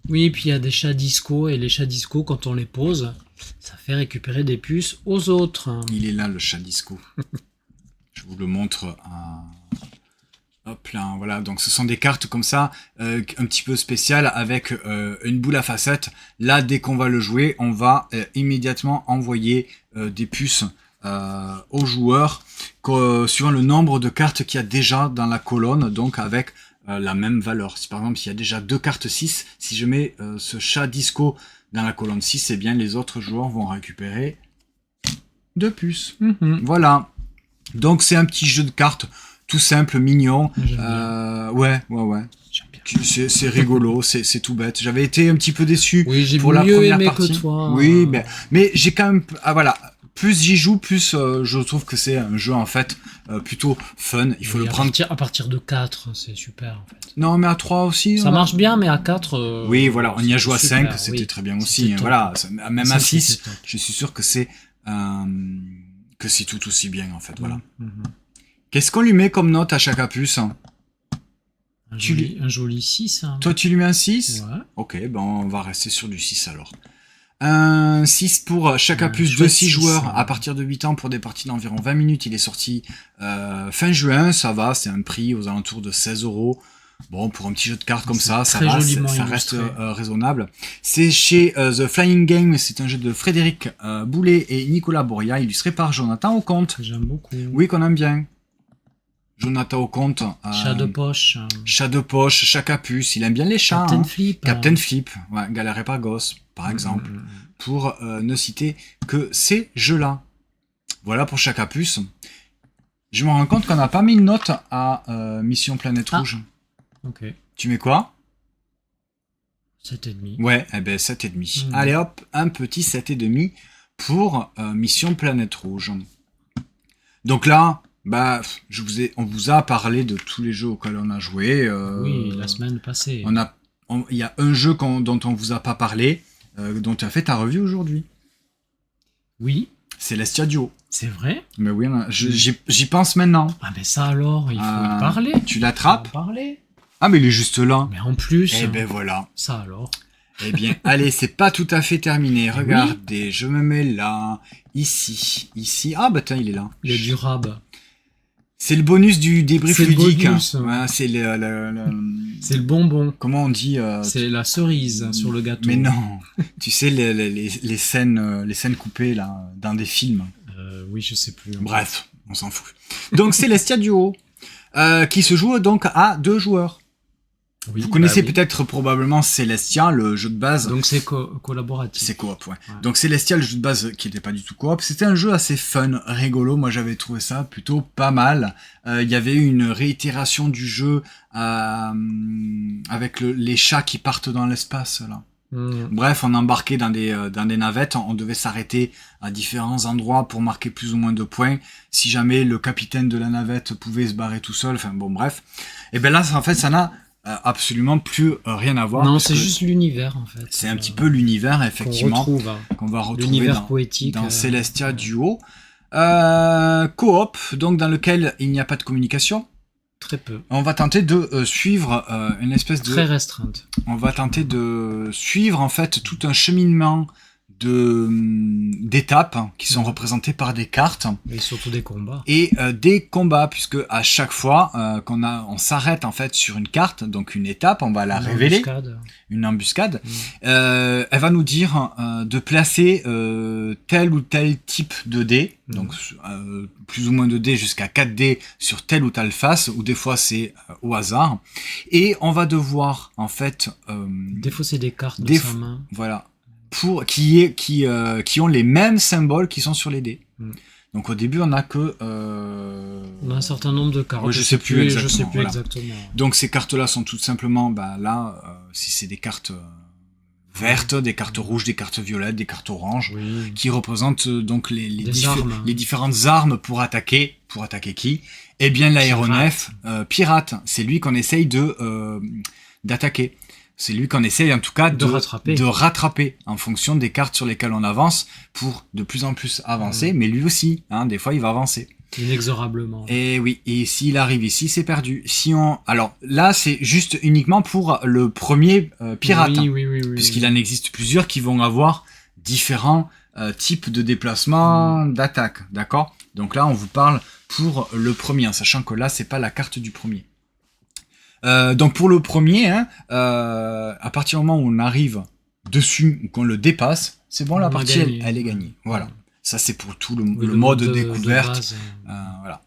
Oui, et puis il y a des chats disco, et les chats disco, quand on les pose, ça fait récupérer des puces aux autres. Il est là le chat disco. Je vous le montre Hop là, voilà, donc ce sont des cartes comme ça, un petit peu spéciales avec une boule à facettes. Là, dès qu'on va le jouer, on va immédiatement envoyer des puces aux joueurs, suivant le nombre de cartes qu'il y a déjà dans la colonne, donc avec la même valeur. Si par exemple, s'il y a déjà 2 cartes 6, si je mets ce chat disco dans la colonne 6, eh bien les autres joueurs vont récupérer 2 puces. Voilà. Donc c'est un petit jeu de cartes tout simple, mignon. Ouais. C'est rigolo, c'est tout bête. J'avais été un petit peu déçu pour la première partie. Que toi. Oui, mais j'ai quand même... Ah voilà, plus j'y joue, plus je trouve que c'est un jeu en fait plutôt fun. Il faut le prendre... À partir de 4, c'est super en fait. Non, mais à 3 aussi. Ça marche bien, mais à 4... oui, voilà, on y a joué à 5, c'était très bien aussi. Voilà, même à 6, je suis sûr que c'est tout aussi bien en fait. Voilà. Qu'est-ce qu'on lui met comme note à chaque puce? Un joli 6. Hein. Toi, tu lui mets un 6? Ouais. Ok, ben on va rester sur du 6 alors. Un 6 pour chaque puce de 6 joueurs à partir de 8 ans pour des parties d'environ 20 minutes. Il est sorti fin juin, ça va, c'est un prix aux alentours de 16 €. Bon, pour un petit jeu de cartes comme ça, ça reste raisonnable. C'est chez The Flying Game, c'est un jeu de Frédéric Boulet et Nicolas Boria, illustré par Jonathan Auconte. J'aime beaucoup. Oui, qu'on aime bien. Jonathan Auconte. Chat de poche. Chat de poche, chat à puce, il aime bien les chats. Captain Flip. Captain Flip, ouais, Galère par gosse, par exemple, pour ne citer que ces jeux-là. Voilà pour chaque puce. Je me rends compte qu'on n'a pas mis une note à Mission Planète Rouge. Ok. Tu mets quoi? 7,5. Ouais, eh ben 7,5. Allez hop, un petit 7,5 pour Mission Planète Rouge. Donc là, on vous a parlé de tous les jeux auxquels on a joué. Oui, la semaine passée. Il y a un jeu dont on vous a pas parlé, dont tu as fait ta revue aujourd'hui. Oui. Celestia Duo. C'est vrai? Mais oui, j'y pense maintenant. Ah ben ça alors, il faut y parler. Tu l'attrapes? Parler. Ah mais il est juste là. Mais en plus. Eh ben voilà. Ça alors. Eh bien, allez, c'est pas tout à fait terminé. Regardez, je me mets là, ici. Ah bah tiens, il est là. Il est durable. C'est le bonus du débrief ludique. Ouais, c'est c'est le bonbon. Comment on dit c'est la cerise sur le gâteau. Mais non. Tu sais les scènes coupées là dans des films. Oui, je sais plus. Bref, on s'en fout. Donc Celestia Duo, qui se joue donc à 2 joueurs. Oui, vous connaissez peut-être probablement Celestia, le jeu de base. Donc c'est collaboratif. C'est coop, ouais. Donc Celestia, le jeu de base qui n'était pas du tout coop, c'était un jeu assez fun, rigolo. Moi j'avais trouvé ça plutôt pas mal. Il y avait une réitération du jeu avec les chats qui partent dans l'espace là. Bref, on embarquait dans des navettes, on devait s'arrêter à différents endroits pour marquer plus ou moins de points. Si jamais le capitaine de la navette pouvait se barrer tout seul, enfin bon bref. Et ben là, en fait, ça n'a absolument plus rien à voir. Non, c'est juste l'univers en fait. C'est un petit peu l'univers effectivement qu'on va retrouver l'univers poétique dans Celestia Duo. Coop, donc dans lequel il n'y a pas de communication. Très peu. On va tenter de suivre une espèce de... Très restreinte. On va tenter de suivre en fait tout un cheminement d'étapes qui sont représentées par des cartes. Et surtout des combats. Et des combats, puisque à chaque fois on s'arrête en fait sur une carte, donc une étape, on va la révéler. Une embuscade. Elle va nous dire de placer tel ou tel type de dés, donc plus ou moins de dés jusqu'à 4 dés sur telle ou telle face, ou des fois c'est au hasard. Et on va devoir en fait défausser des cartes de sa main. Voilà. Qui ont les mêmes symboles qui sont sur les dés. Donc au début on a que on a un certain nombre de cartes. Ouais, je sais plus exactement. Exactement. Donc ces cartes là sont tout simplement si c'est des cartes vertes, des cartes rouges, des cartes violettes, des cartes oranges, qui représentent donc les différentes armes pour attaquer qui? Eh bien l'aéronef pirate, c'est lui qu'on essaye d'attaquer. C'est lui qu'on essaye en tout cas de rattraper en fonction des cartes sur lesquelles on avance pour de plus en plus avancer, mais lui aussi, des fois il va avancer. Inexorablement. Et oui, et s'il arrive ici, c'est perdu. Alors là, c'est juste uniquement pour le premier pirate, puisqu'il en existe plusieurs qui vont avoir différents types de déplacements, d'attaque, d'accord? Donc là, on vous parle pour le premier, en sachant que là, c'est pas la carte du premier. Donc pour le premier, à partir du moment où on arrive dessus ou qu'on le dépasse, c'est bon, la partie elle est gagnée. Voilà. Ça c'est pour tout le mode découverte. De base, voilà.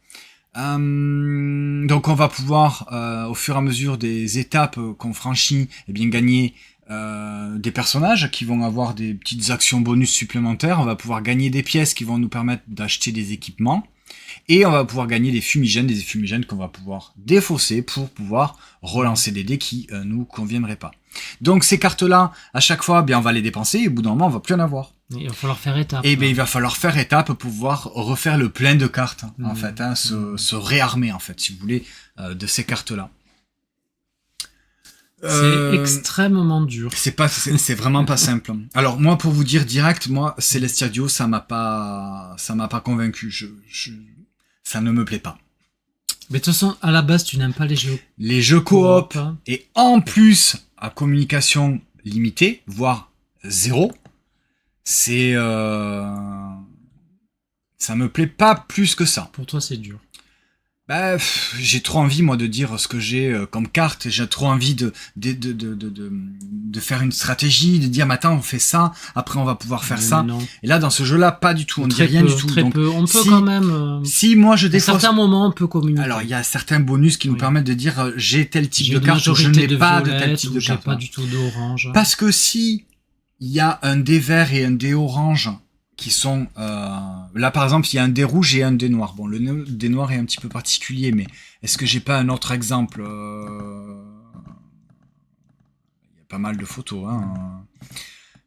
Donc on va pouvoir, au fur et à mesure des étapes qu'on franchit, eh bien gagner des personnages qui vont avoir des petites actions bonus supplémentaires. On va pouvoir gagner des pièces qui vont nous permettre d'acheter des équipements. Et on va pouvoir gagner des fumigènes qu'on va pouvoir défausser pour pouvoir relancer des dés qui nous conviendraient pas. Donc ces cartes-là, à chaque fois, bien on va les dépenser et au bout d'un moment, on va plus en avoir. Il va falloir faire étape. Et bien il va falloir faire étape pour pouvoir refaire le plein de cartes, en fait, se réarmer, en fait, si vous voulez, de ces cartes-là. C'est extrêmement dur. C'est vraiment pas simple. Alors moi, pour vous dire direct, moi Celestia Duo, ça m'a pas convaincu. Ça ne me plaît pas. Mais de toute façon, à la base, tu n'aimes pas les jeux coop, et en plus à communication limitée, voire 0. Ça me plaît pas plus que ça. Pour toi, c'est dur. Bah, j'ai trop envie, moi, de dire ce que j'ai comme carte. J'ai trop envie de faire une stratégie, de dire, maintenant, on fait ça, après, on va pouvoir faire ça. Non. Et là, dans ce jeu-là, pas du tout. On ne dit rien du tout. Donc, on peut quand même. Si moi, je défausse. À certains moments, on peut communiquer. Alors, il y a certains bonus qui nous permettent de dire, j'ai tel type de carte, je n'ai pas de tel type de carte. J'ai pas du tout d'orange. Parce que si il y a un dé vert et un dé orange qui sont là par exemple il y a un dé rouge et un dé noir. Bon, le dé noir est un petit peu particulier, mais est-ce que j'ai pas un autre exemple? Il y a pas mal de photos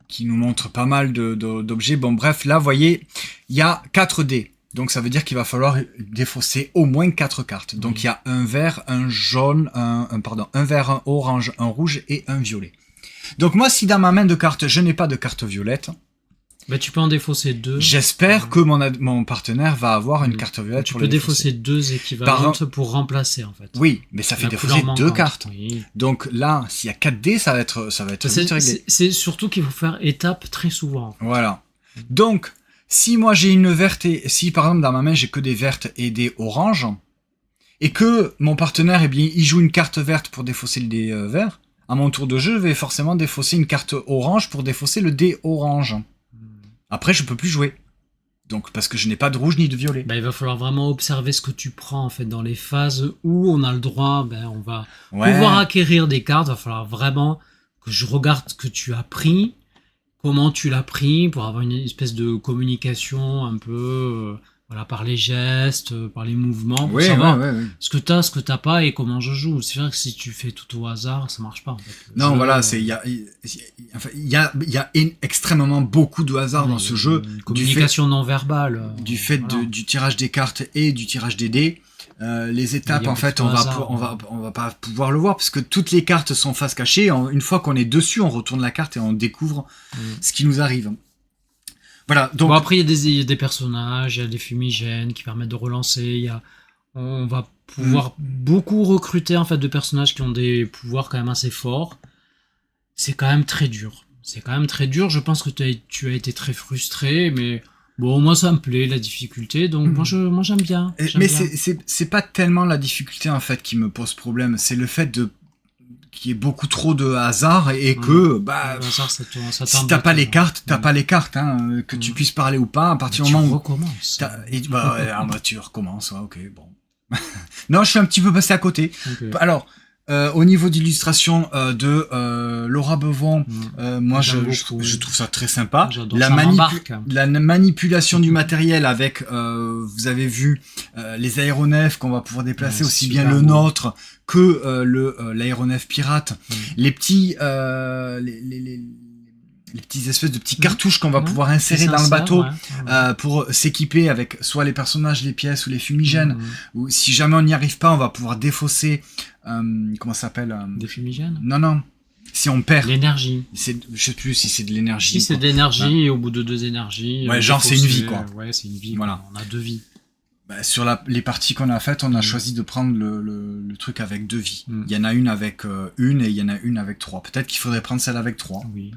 qui nous montrent pas mal d'objets. Bon bref, là vous voyez il y a 4 dés, donc ça veut dire qu'il va falloir défausser au moins 4 cartes. Donc il y a un vert, un jaune, un vert, un orange, un rouge et un violet. Donc moi, si dans ma main de cartes je n'ai pas de carte violette, bah, tu peux en défausser 2. J'espère que mon partenaire va avoir une carte violette tu pour peux le défausser. défausser 2 équivalentes pour remplacer, en fait. Oui, mais ça fait défausser 2 cartes. Oui. Donc là, s'il y a 4 dés, ça va être vite réglé. C'est surtout qu'il faut faire étape très souvent. En fait. Voilà. Donc, si moi j'ai une verte si par exemple dans ma main j'ai que des vertes et des oranges, et que mon partenaire, eh bien, il joue une carte verte pour défausser le dé vert, à mon tour de jeu, je vais forcément défausser une carte orange pour défausser le dé orange. Après, je peux plus jouer. Donc, parce que je n'ai pas de rouge ni de violet. Bah, il va falloir vraiment observer ce que tu prends, en fait, dans les phases où on a le droit, on va pouvoir acquérir des cartes. Il va falloir vraiment que je regarde ce que tu as pris, comment tu l'as pris, pour avoir une espèce de communication un peu, par les gestes, par les mouvements, pour savoir ce que t'as pas et comment je joue. C'est vrai que si tu fais tout au hasard, ça marche pas, en fait. Non, voilà, il y a extrêmement beaucoup de hasard dans ce jeu. Communication non verbale. Du fait du tirage des cartes et du tirage des dés. Les étapes, en fait, on va pas pouvoir le voir parce que toutes les cartes sont face cachée. Une fois qu'on est dessus, on retourne la carte et on découvre ce qui nous arrive. Voilà, donc... Bon, après, il y a des personnages, il y a des fumigènes qui permettent de relancer. On va pouvoir beaucoup recruter, en fait, de personnages qui ont des pouvoirs quand même assez forts. C'est quand même très dur. Je pense que tu as été très frustré, mais bon, moi ça me plaît, la difficulté, donc moi j'aime bien. Mais c'est pas tellement la difficulté, en fait, qui me pose problème, c'est le fait qu'il y ait beaucoup trop de hasard et que si t'as pas les cartes, que tu puisses parler ou pas, à partir du moment où... recommences. Tu recommences, ok, bon. Non, je suis un petit peu passé à côté. Okay. Alors... au niveau d'illustration de Laura Bevon, moi je trouve ça très sympa. La manipulation du matériel avec, vous avez vu les aéronefs qu'on va pouvoir déplacer, aussi bien le nôtre que l'aéronef pirate. Les petits les petites espèces de petits cartouches qu'on va pouvoir insérer dans le bateau pour s'équiper avec soit les personnages, les pièces ou les fumigènes. Ou si jamais on n'y arrive pas, on va pouvoir défausser comment ça s'appelle des fumigènes. Non. Si on perd l'énergie. Je sais plus si c'est de l'énergie. Si c'est de l'énergie et au bout de 2 énergies. Ouais, genre c'est une vie quoi. Ouais, c'est une vie. Voilà. On a 2 vies. Bah, sur les parties qu'on a faites, on a choisi de prendre le truc avec 2 vies. Il y en a une avec une et il y en a une avec 3. Peut-être qu'il faudrait prendre celle avec 3. Oui.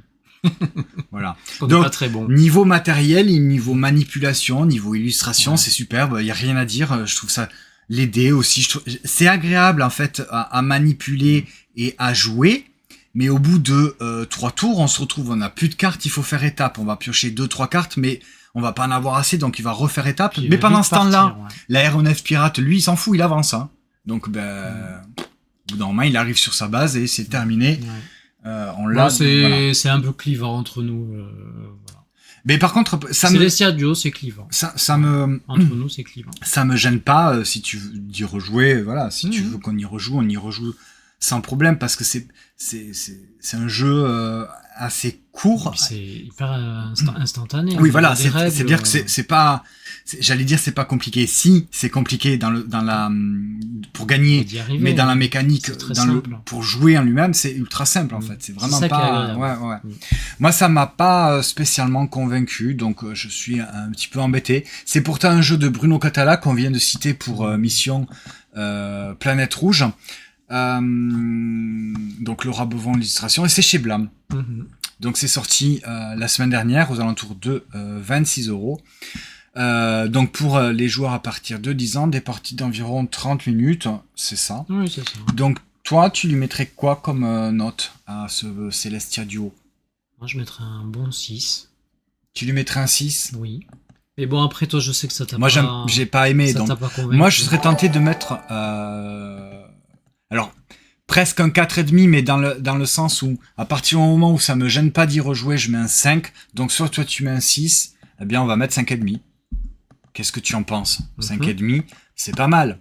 Voilà. Donc, pas très bon. Niveau matériel, niveau manipulation, niveau illustration, c'est superbe. Il y a rien à dire. Je trouve ça, les dés aussi, c'est agréable en fait à manipuler et à jouer. Mais au bout de 3 tours, on se retrouve, on n'a plus de cartes, il faut faire étape. On va piocher 2-3 cartes, mais on va pas en avoir assez, donc il va refaire étape. Puis il Mais va pendant vite ce temps-là, partir, ouais. l'aéronef pirate, lui, il s'en fout, il avance. Hein. Donc, au bout d'un moment, il arrive sur sa base et c'est terminé. Ouais. On l'a. Voilà. C'est un peu clivant entre nous. Voilà. Mais par contre, Celestia Duo, c'est clivant. Ça me. Entre nous, c'est clivant. Ça me gêne pas si tu veux y rejouer. Voilà, si tu Mhm. veux qu'on y rejoue, on y rejoue sans problème parce que c'est un jeu assez court. C'est hyper instantané. Oui, hein, voilà, des règles, c'est-à-dire que c'est pas, j'allais dire c'est pas compliqué. Si, c'est compliqué dans la pour gagner, d'y arriver, mais dans la hein. mécanique, C'est très dans simple. pour jouer en lui-même, c'est ultra simple en fait. C'est vraiment ça qui est pas, agréable. ouais. Moi, ça m'a pas spécialement convaincu, donc je suis un petit peu embêté. C'est pourtant un jeu de Bruno Catala qu'on vient de citer pour Mission Planète Rouge. Donc Laura Bovon l'illustration et c'est chez Blam. Mhm. Donc c'est sorti la semaine dernière aux alentours de 26 €. Donc pour les joueurs à partir de 10 ans, des parties d'environ 30 minutes, c'est ça. Oui, c'est ça. Donc toi, tu lui mettrais quoi comme note à ce Celestia Duo? Moi, je mettrais un bon 6. Tu lui mettrais un 6? Oui. Mais bon, après, toi, je sais que ça t'a Moi, pas... j'ai pas aimé. ça Donc t'a pas convaincu. moi, je serais tenté de mettre... alors, presque un 4,5, mais dans le sens où, à partir du moment où ça me gêne pas d'y rejouer, je mets un 5. Donc soit toi, tu mets un 6, eh bien, on va mettre 5,5. Qu'est-ce que tu en penses? 5,5, c'est pas mal.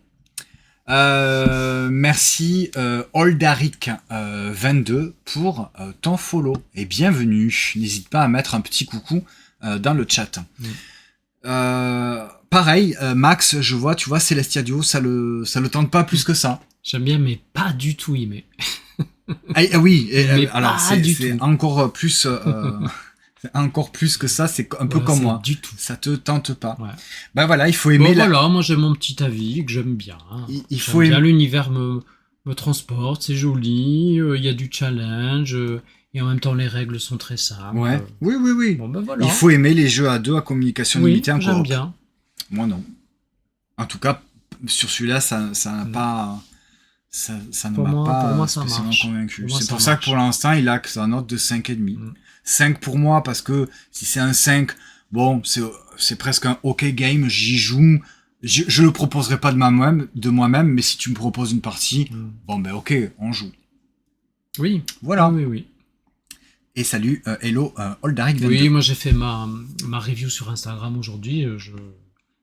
Merci Oldaric 22 pour ton follow et bienvenue. N'hésite pas à mettre un petit coucou dans le chat. Pareil, Max, je vois, tu vois, Celestia Duo, ça le tente pas plus que ça. J'aime bien, mais pas du tout aimer. Oui, Mais alors pas du c'est tout. encore plus, c'est encore plus que ça. C'est un peu Ouais, comme c'est moi. du tout. Ça te tente pas. Ouais. Ben voilà, il faut Bon, aimer. voilà, moi j'ai mon petit avis que j'aime bien. Il J'aime faut bien, aimer. l'univers me transporte, c'est joli, il y a du challenge, et en même temps les règles sont très simples. Ouais. Oui. Bon ben voilà. Il faut aimer les jeux à deux à communication Oui, limitée en j'aime coop. bien. Moi non. En tout cas, sur celui-là, ça n'a pas. Ça ne Pour m'a moi, pas ça spécialement marche. convaincu. Pour moi, C'est ça pour ça que marche. pour l'instant, il a que sa note de 5,5. 5 pour moi, parce que si c'est un 5, bon, c'est presque un OK game, j'y joue. Je le proposerai pas de moi-même, mais si tu me proposes une partie, bon ben OK, on joue. Oui. Voilà. Oui. Et salut, hello, Oldaric 22. Oui, moi j'ai fait ma review sur Instagram aujourd'hui.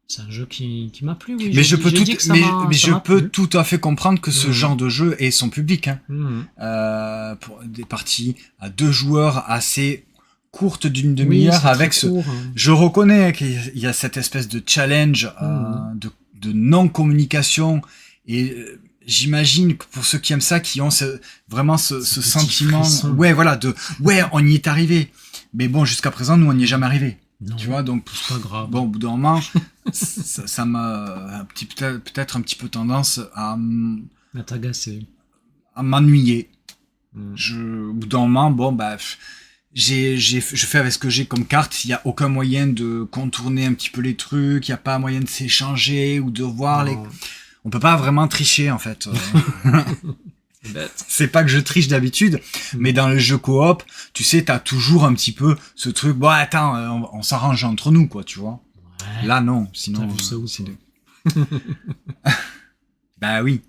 C'est un jeu qui m'a plu. Oui. Mais je peux j'ai tout, dit que ça mais m'a- ça je m'a peux plu. tout à fait comprendre que ce genre de jeu ait son public. Hein. Pour des parties à 2 joueurs assez courtes d'une demi-heure c'est avec très ce. court, hein. Je reconnais qu'il y a cette espèce de challenge de non-communication et j'imagine que pour ceux qui aiment ça, qui ont vraiment ce petit sentiment, frisson. on y est arrivé. Mais bon, jusqu'à présent, nous on n'y est jamais arrivé. Non, Tu vois, donc c'est pas grave. bon, au bout d'un moment, ça m'a peut-être un petit peu tendance à À t'agacer. m'ennuyer. Mm. Au bout d'un moment, bon bah je fais avec ce que j'ai comme carte. Il y a aucun moyen de contourner un petit peu les trucs. Il y a pas moyen de s'échanger ou de voir les. Non, On peut pas vraiment tricher en fait. c'est bête. C'est pas que je triche d'habitude, mais dans le jeu coop, tu sais, t'as toujours un petit peu ce truc. Bon, attends, on s'arrange entre nous, quoi, tu vois. Ouais. Là, non. Sinon, T'as vu ça où, c'est toi Bah oui.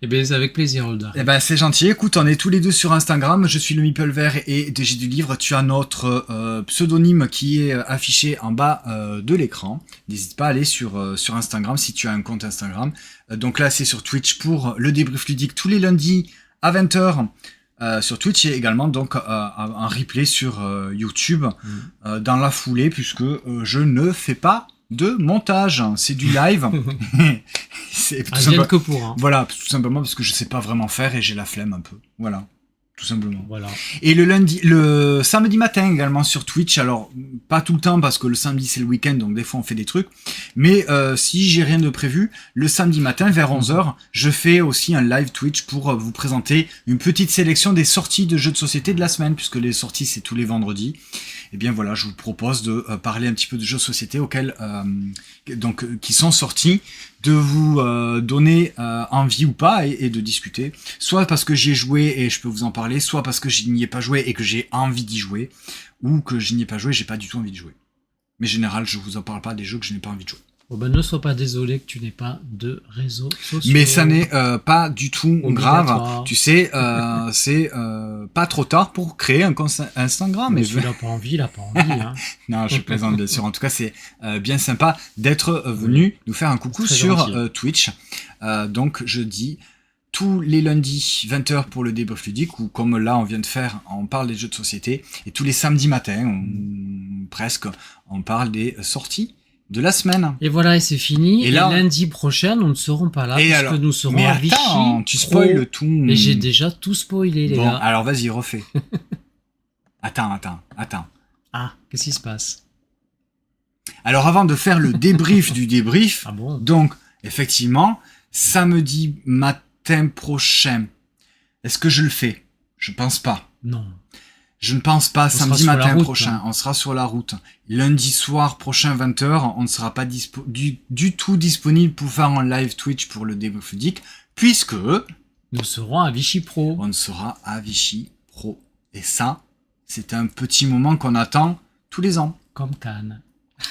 Eh bien, c'est avec plaisir, Holda. Eh ben c'est gentil. Écoute, on est tous les deux sur Instagram. Je suis le Meeple Vert et DG du Livre. Tu as notre pseudonyme qui est affiché en bas de l'écran. N'hésite pas à aller sur Instagram si tu as un compte Instagram. Donc là, c'est sur Twitch pour le débrief ludique tous les lundis à 20h. Sur Twitch et également donc un replay sur YouTube dans la foulée puisque je ne fais pas de montage, c'est du live. C'est tout Advienne que pour. Hein. Voilà, tout simplement parce que je sais pas vraiment faire et j'ai la flemme un peu. Voilà, tout simplement. Voilà. Et le samedi matin également sur Twitch. Alors pas tout le temps parce que le samedi c'est le week-end, donc des fois on fait des trucs. Mais si j'ai rien de prévu, le samedi matin vers 11h, je fais aussi un live Twitch pour vous présenter une petite sélection des sorties de jeux de société de la semaine, puisque les sorties c'est tous les vendredis. Et bien voilà, je vous propose de parler un petit peu de jeux de société auxquels qui sont sortis, de vous donner envie ou pas et de discuter, soit parce que j'y ai joué et je peux vous en parler, soit parce que je n'y ai pas joué et que j'ai envie d'y jouer, ou que je n'y ai pas joué et j'ai pas du tout envie de jouer. Mais en général, je vous en parle pas des jeux que je n'ai pas envie de jouer. Oh ben, ne sois pas désolé que tu n'aies pas de réseaux sociaux. Mais ça n'est pas du tout grave. Obligatoire. Tu sais, c'est pas trop tard pour créer un compte Instagram. Mais celui-là n'a pas envie, il n'a pas envie. Hein. Non, je plaisante bien sûr. En tout cas, c'est bien sympa d'être venu nous faire un coucou Très sur gentil. Twitch. Donc, je dis tous les lundis 20h pour le débrief ludique, ou comme là on vient de faire, on parle des jeux de société, et tous les samedis matins, presque, on parle des sorties de la semaine. Et voilà, et c'est fini. Et Et, là, lundi prochain, nous ne serons pas là, Et puisque alors nous serons Mais à Vichy. attends, tu Pro. spoil tout. Et j'ai déjà tout spoilé, les Bon, gars. alors vas-y, refais. Attends. Ah, qu'est-ce qui se passe? Alors avant de faire le débrief du débrief, Ah bon? donc effectivement, samedi matin prochain, est-ce que je le fais? Je pense pas. Non. Je ne pense pas. sera Samedi sur la matin route, prochain, hein. on sera sur la route. Lundi soir prochain 20h, on ne sera pas du tout disponible pour faire un live Twitch pour le débrief ludique, puisque Nous serons à Vichy Pro. on sera à Vichy Pro. Et ça, c'est un petit moment qu'on attend tous les ans. Comme Cannes.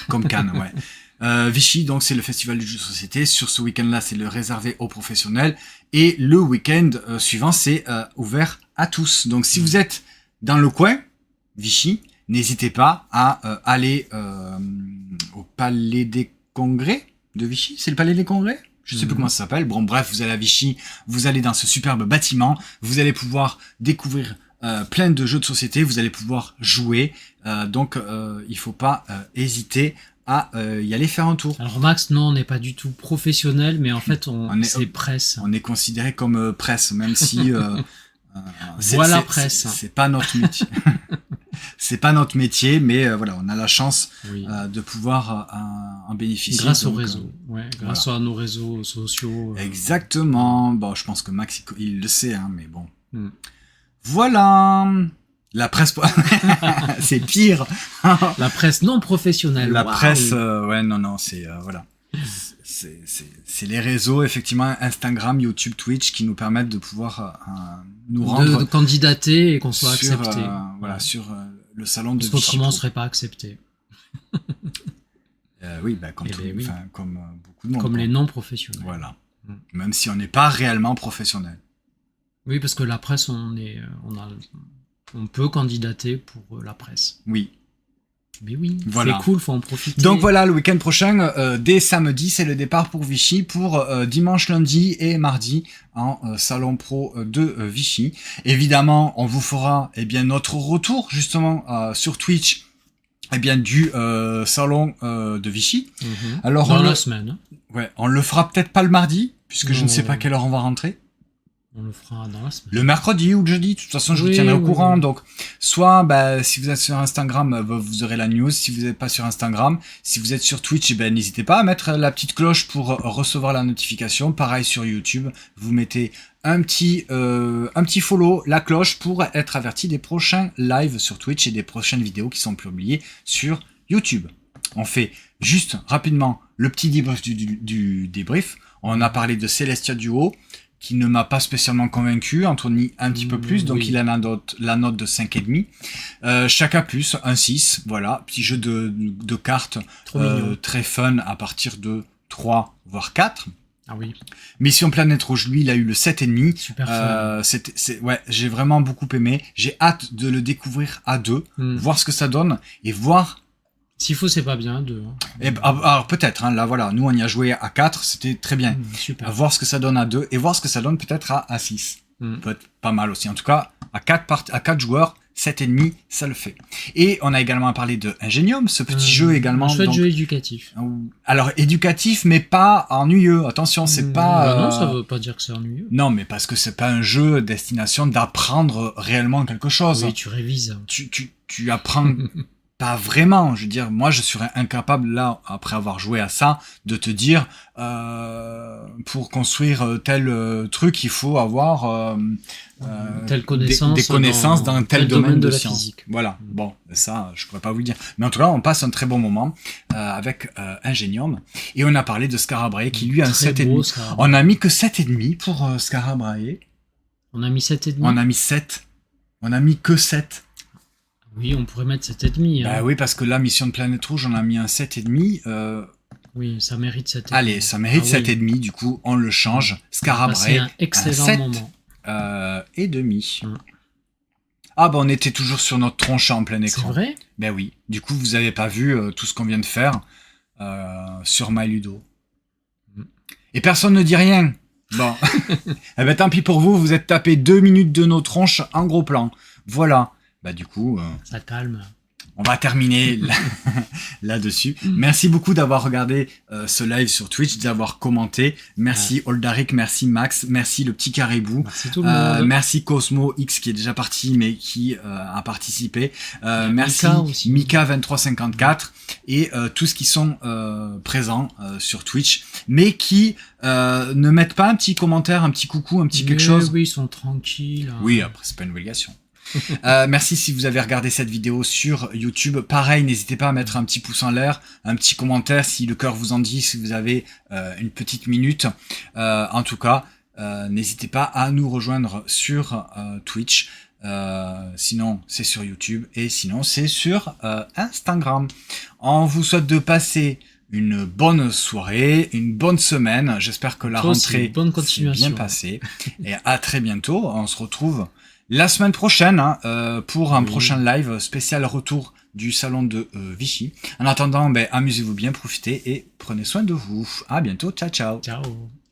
Comme Cannes, ouais. Vichy, donc c'est le festival du jeu de société. Sur ce week-end-là, c'est le réservé aux professionnels. Et le week-end suivant, c'est ouvert à tous. Donc si vous êtes dans le coin, Vichy, n'hésitez pas à aller au Palais des Congrès de Vichy. C'est le Palais des Congrès ? Je sais plus comment ça s'appelle. Bon, bref, vous allez à Vichy, vous allez dans ce superbe bâtiment, vous allez pouvoir découvrir plein de jeux de société, vous allez pouvoir jouer. Donc, il faut pas hésiter à y aller faire un tour. Alors Max, non, on n'est pas du tout professionnel, mais en fait, On est- c'est presse. On est considéré comme presse, même si Voilà, presse. C'est pas notre métier. C'est pas notre métier, mais voilà, on a la chance Oui. de pouvoir en bénéficier. Grâce au donc, réseau. Ouais, grâce à nos réseaux sociaux. Exactement. Bon, je pense que Max, il le sait, hein, mais bon. Hmm. Voilà. La presse, c'est pire. La presse non professionnelle. La Waouh. presse, ouais, non, c'est voilà. C'est les réseaux, effectivement, Instagram, YouTube, Twitch, qui nous permettent de pouvoir nous rendre de candidater et qu'on soit sur, accepté. voilà, sur le salon de Parce qu'autrement, on Vichy. ne serait pas accepté. Oui, bah, comme, Eh tout, ben oui. enfin, comme beaucoup de monde. Comme quoi. les non professionnels. Voilà. Mm. Même si on n'est pas réellement professionnel. Oui, parce que la presse, on peut candidater pour la presse. Oui. Mais oui, Voilà. c'est cool, faut en profiter. Donc voilà, le week-end prochain, dès samedi, c'est le départ pour Vichy pour dimanche, lundi et mardi en salon pro de Vichy. Évidemment, on vous fera notre retour justement sur Twitch du salon de Vichy. Mhm. Alors Dans on la le, semaine, ouais, on le fera peut-être pas le mardi puisque je ne sais Non. pas à quelle heure on va rentrer. on le fera dans la semaine. Le mercredi ou le jeudi, de toute façon, je vous Oui, tiendrai au oui, courant. oui. Donc, soit, si vous êtes sur Instagram, vous aurez la news. Si vous n'êtes pas sur Instagram, si vous êtes sur Twitch, n'hésitez pas à mettre la petite cloche pour recevoir la notification. Pareil sur YouTube, vous mettez un petit follow, la cloche pour être averti des prochains lives sur Twitch et des prochaines vidéos qui sont publiées sur YouTube. On fait juste rapidement le petit débrief du débrief. On a parlé de Celestia Duo, qui ne m'a pas spécialement convaincu, Anthony un petit peu plus, donc oui. il a la note de 5,5. Chacun plus, un 6, voilà, petit jeu de cartes Trop mignon. très fun à partir de 3, voire 4. Ah oui, Mission Planète Rouge, lui, il a eu le 7,5. super fun. Ouais, j'ai vraiment beaucoup aimé. J'ai hâte de le découvrir à 2, Mm. voir ce que ça donne, et voir... S'il faut, c'est pas bien. Hein. Alors peut-être, hein, là voilà, nous on y a joué à 4, c'était très bien. Super. À voir ce que ça donne à 2, et voir ce que ça donne peut-être à 6. Mm. Peut être pas mal aussi. En tout cas, à 4 joueurs, 7,5, ça le fait. Et on a également parlé de Ingenium, ce petit jeu également. Un chouette donc, jeu éducatif. alors, éducatif, mais pas ennuyeux. Attention, c'est pas... Non, ça veut pas dire que c'est ennuyeux. Non, mais parce que c'est pas un jeu destination d'apprendre réellement quelque chose. Oui, tu révises. Tu apprends pas vraiment. Je veux dire, moi, je serais incapable, là, après avoir joué à ça, de te dire, pour construire tel truc, il faut avoir Telle connaissance des connaissances dans tel domaine de la science. physique. Voilà. Bon, ça, je pourrais pas vous le dire. Mais en tout cas, on passe un très bon moment avec Ingenium. Et on a parlé de Scarabrae, qui lui a un Très 7,5. beau, ça. On a mis que 7,5 pour Scarabrae. On a mis 7,5. On a mis 7. On a mis que 7. Oui, on pourrait mettre 7,5. Bah Hein. oui, parce que là, Mission de Planète Rouge, on a mis un 7,5. Oui, ça mérite 7,5. Allez, ça mérite Ah oui. 7,5, du coup, on le change. C'est Scarabray, un excellent 7 moment. et demi. Mm. Ah bah on était toujours sur notre tronche en plein C'est écran. vrai? Ben oui. Du coup, vous avez pas vu tout ce qu'on vient de faire sur MyLudo. Mm. Et personne ne dit rien. Bon. Eh ben tant pis pour vous, vous êtes tapé 2 minutes de nos tronches en gros plan. Voilà. Bah du coup, Ça calme. on va terminer là-dessus. Merci beaucoup d'avoir regardé ce live sur Twitch, d'avoir commenté. Merci Oldaric, merci Max, merci le petit caribou. Merci tout le monde. Merci Cosmo X qui est déjà parti mais qui a participé. Merci Mika Mika2354 et tous ceux qui sont présents sur Twitch mais qui ne mettent pas un petit commentaire, un petit coucou, un petit quelque chose. Oui, ils sont tranquilles. Hein. Oui, après c'est pas une obligation. Merci si vous avez regardé cette vidéo sur YouTube. Pareil, n'hésitez pas à mettre un petit pouce en l'air, un petit commentaire si le cœur vous en dit, si vous avez une petite minute. En tout cas, n'hésitez pas à nous rejoindre sur Twitch. Sinon, c'est sur YouTube et sinon, c'est sur Instagram. On vous souhaite de passer une bonne soirée, une bonne semaine. J'espère que la rentrée s'est bien passée. Et à très bientôt. On se retrouve la semaine prochaine pour un prochain live spécial retour du salon de Vichy. En attendant, amusez-vous bien, profitez et prenez soin de vous. À bientôt, ciao ciao. Ciao.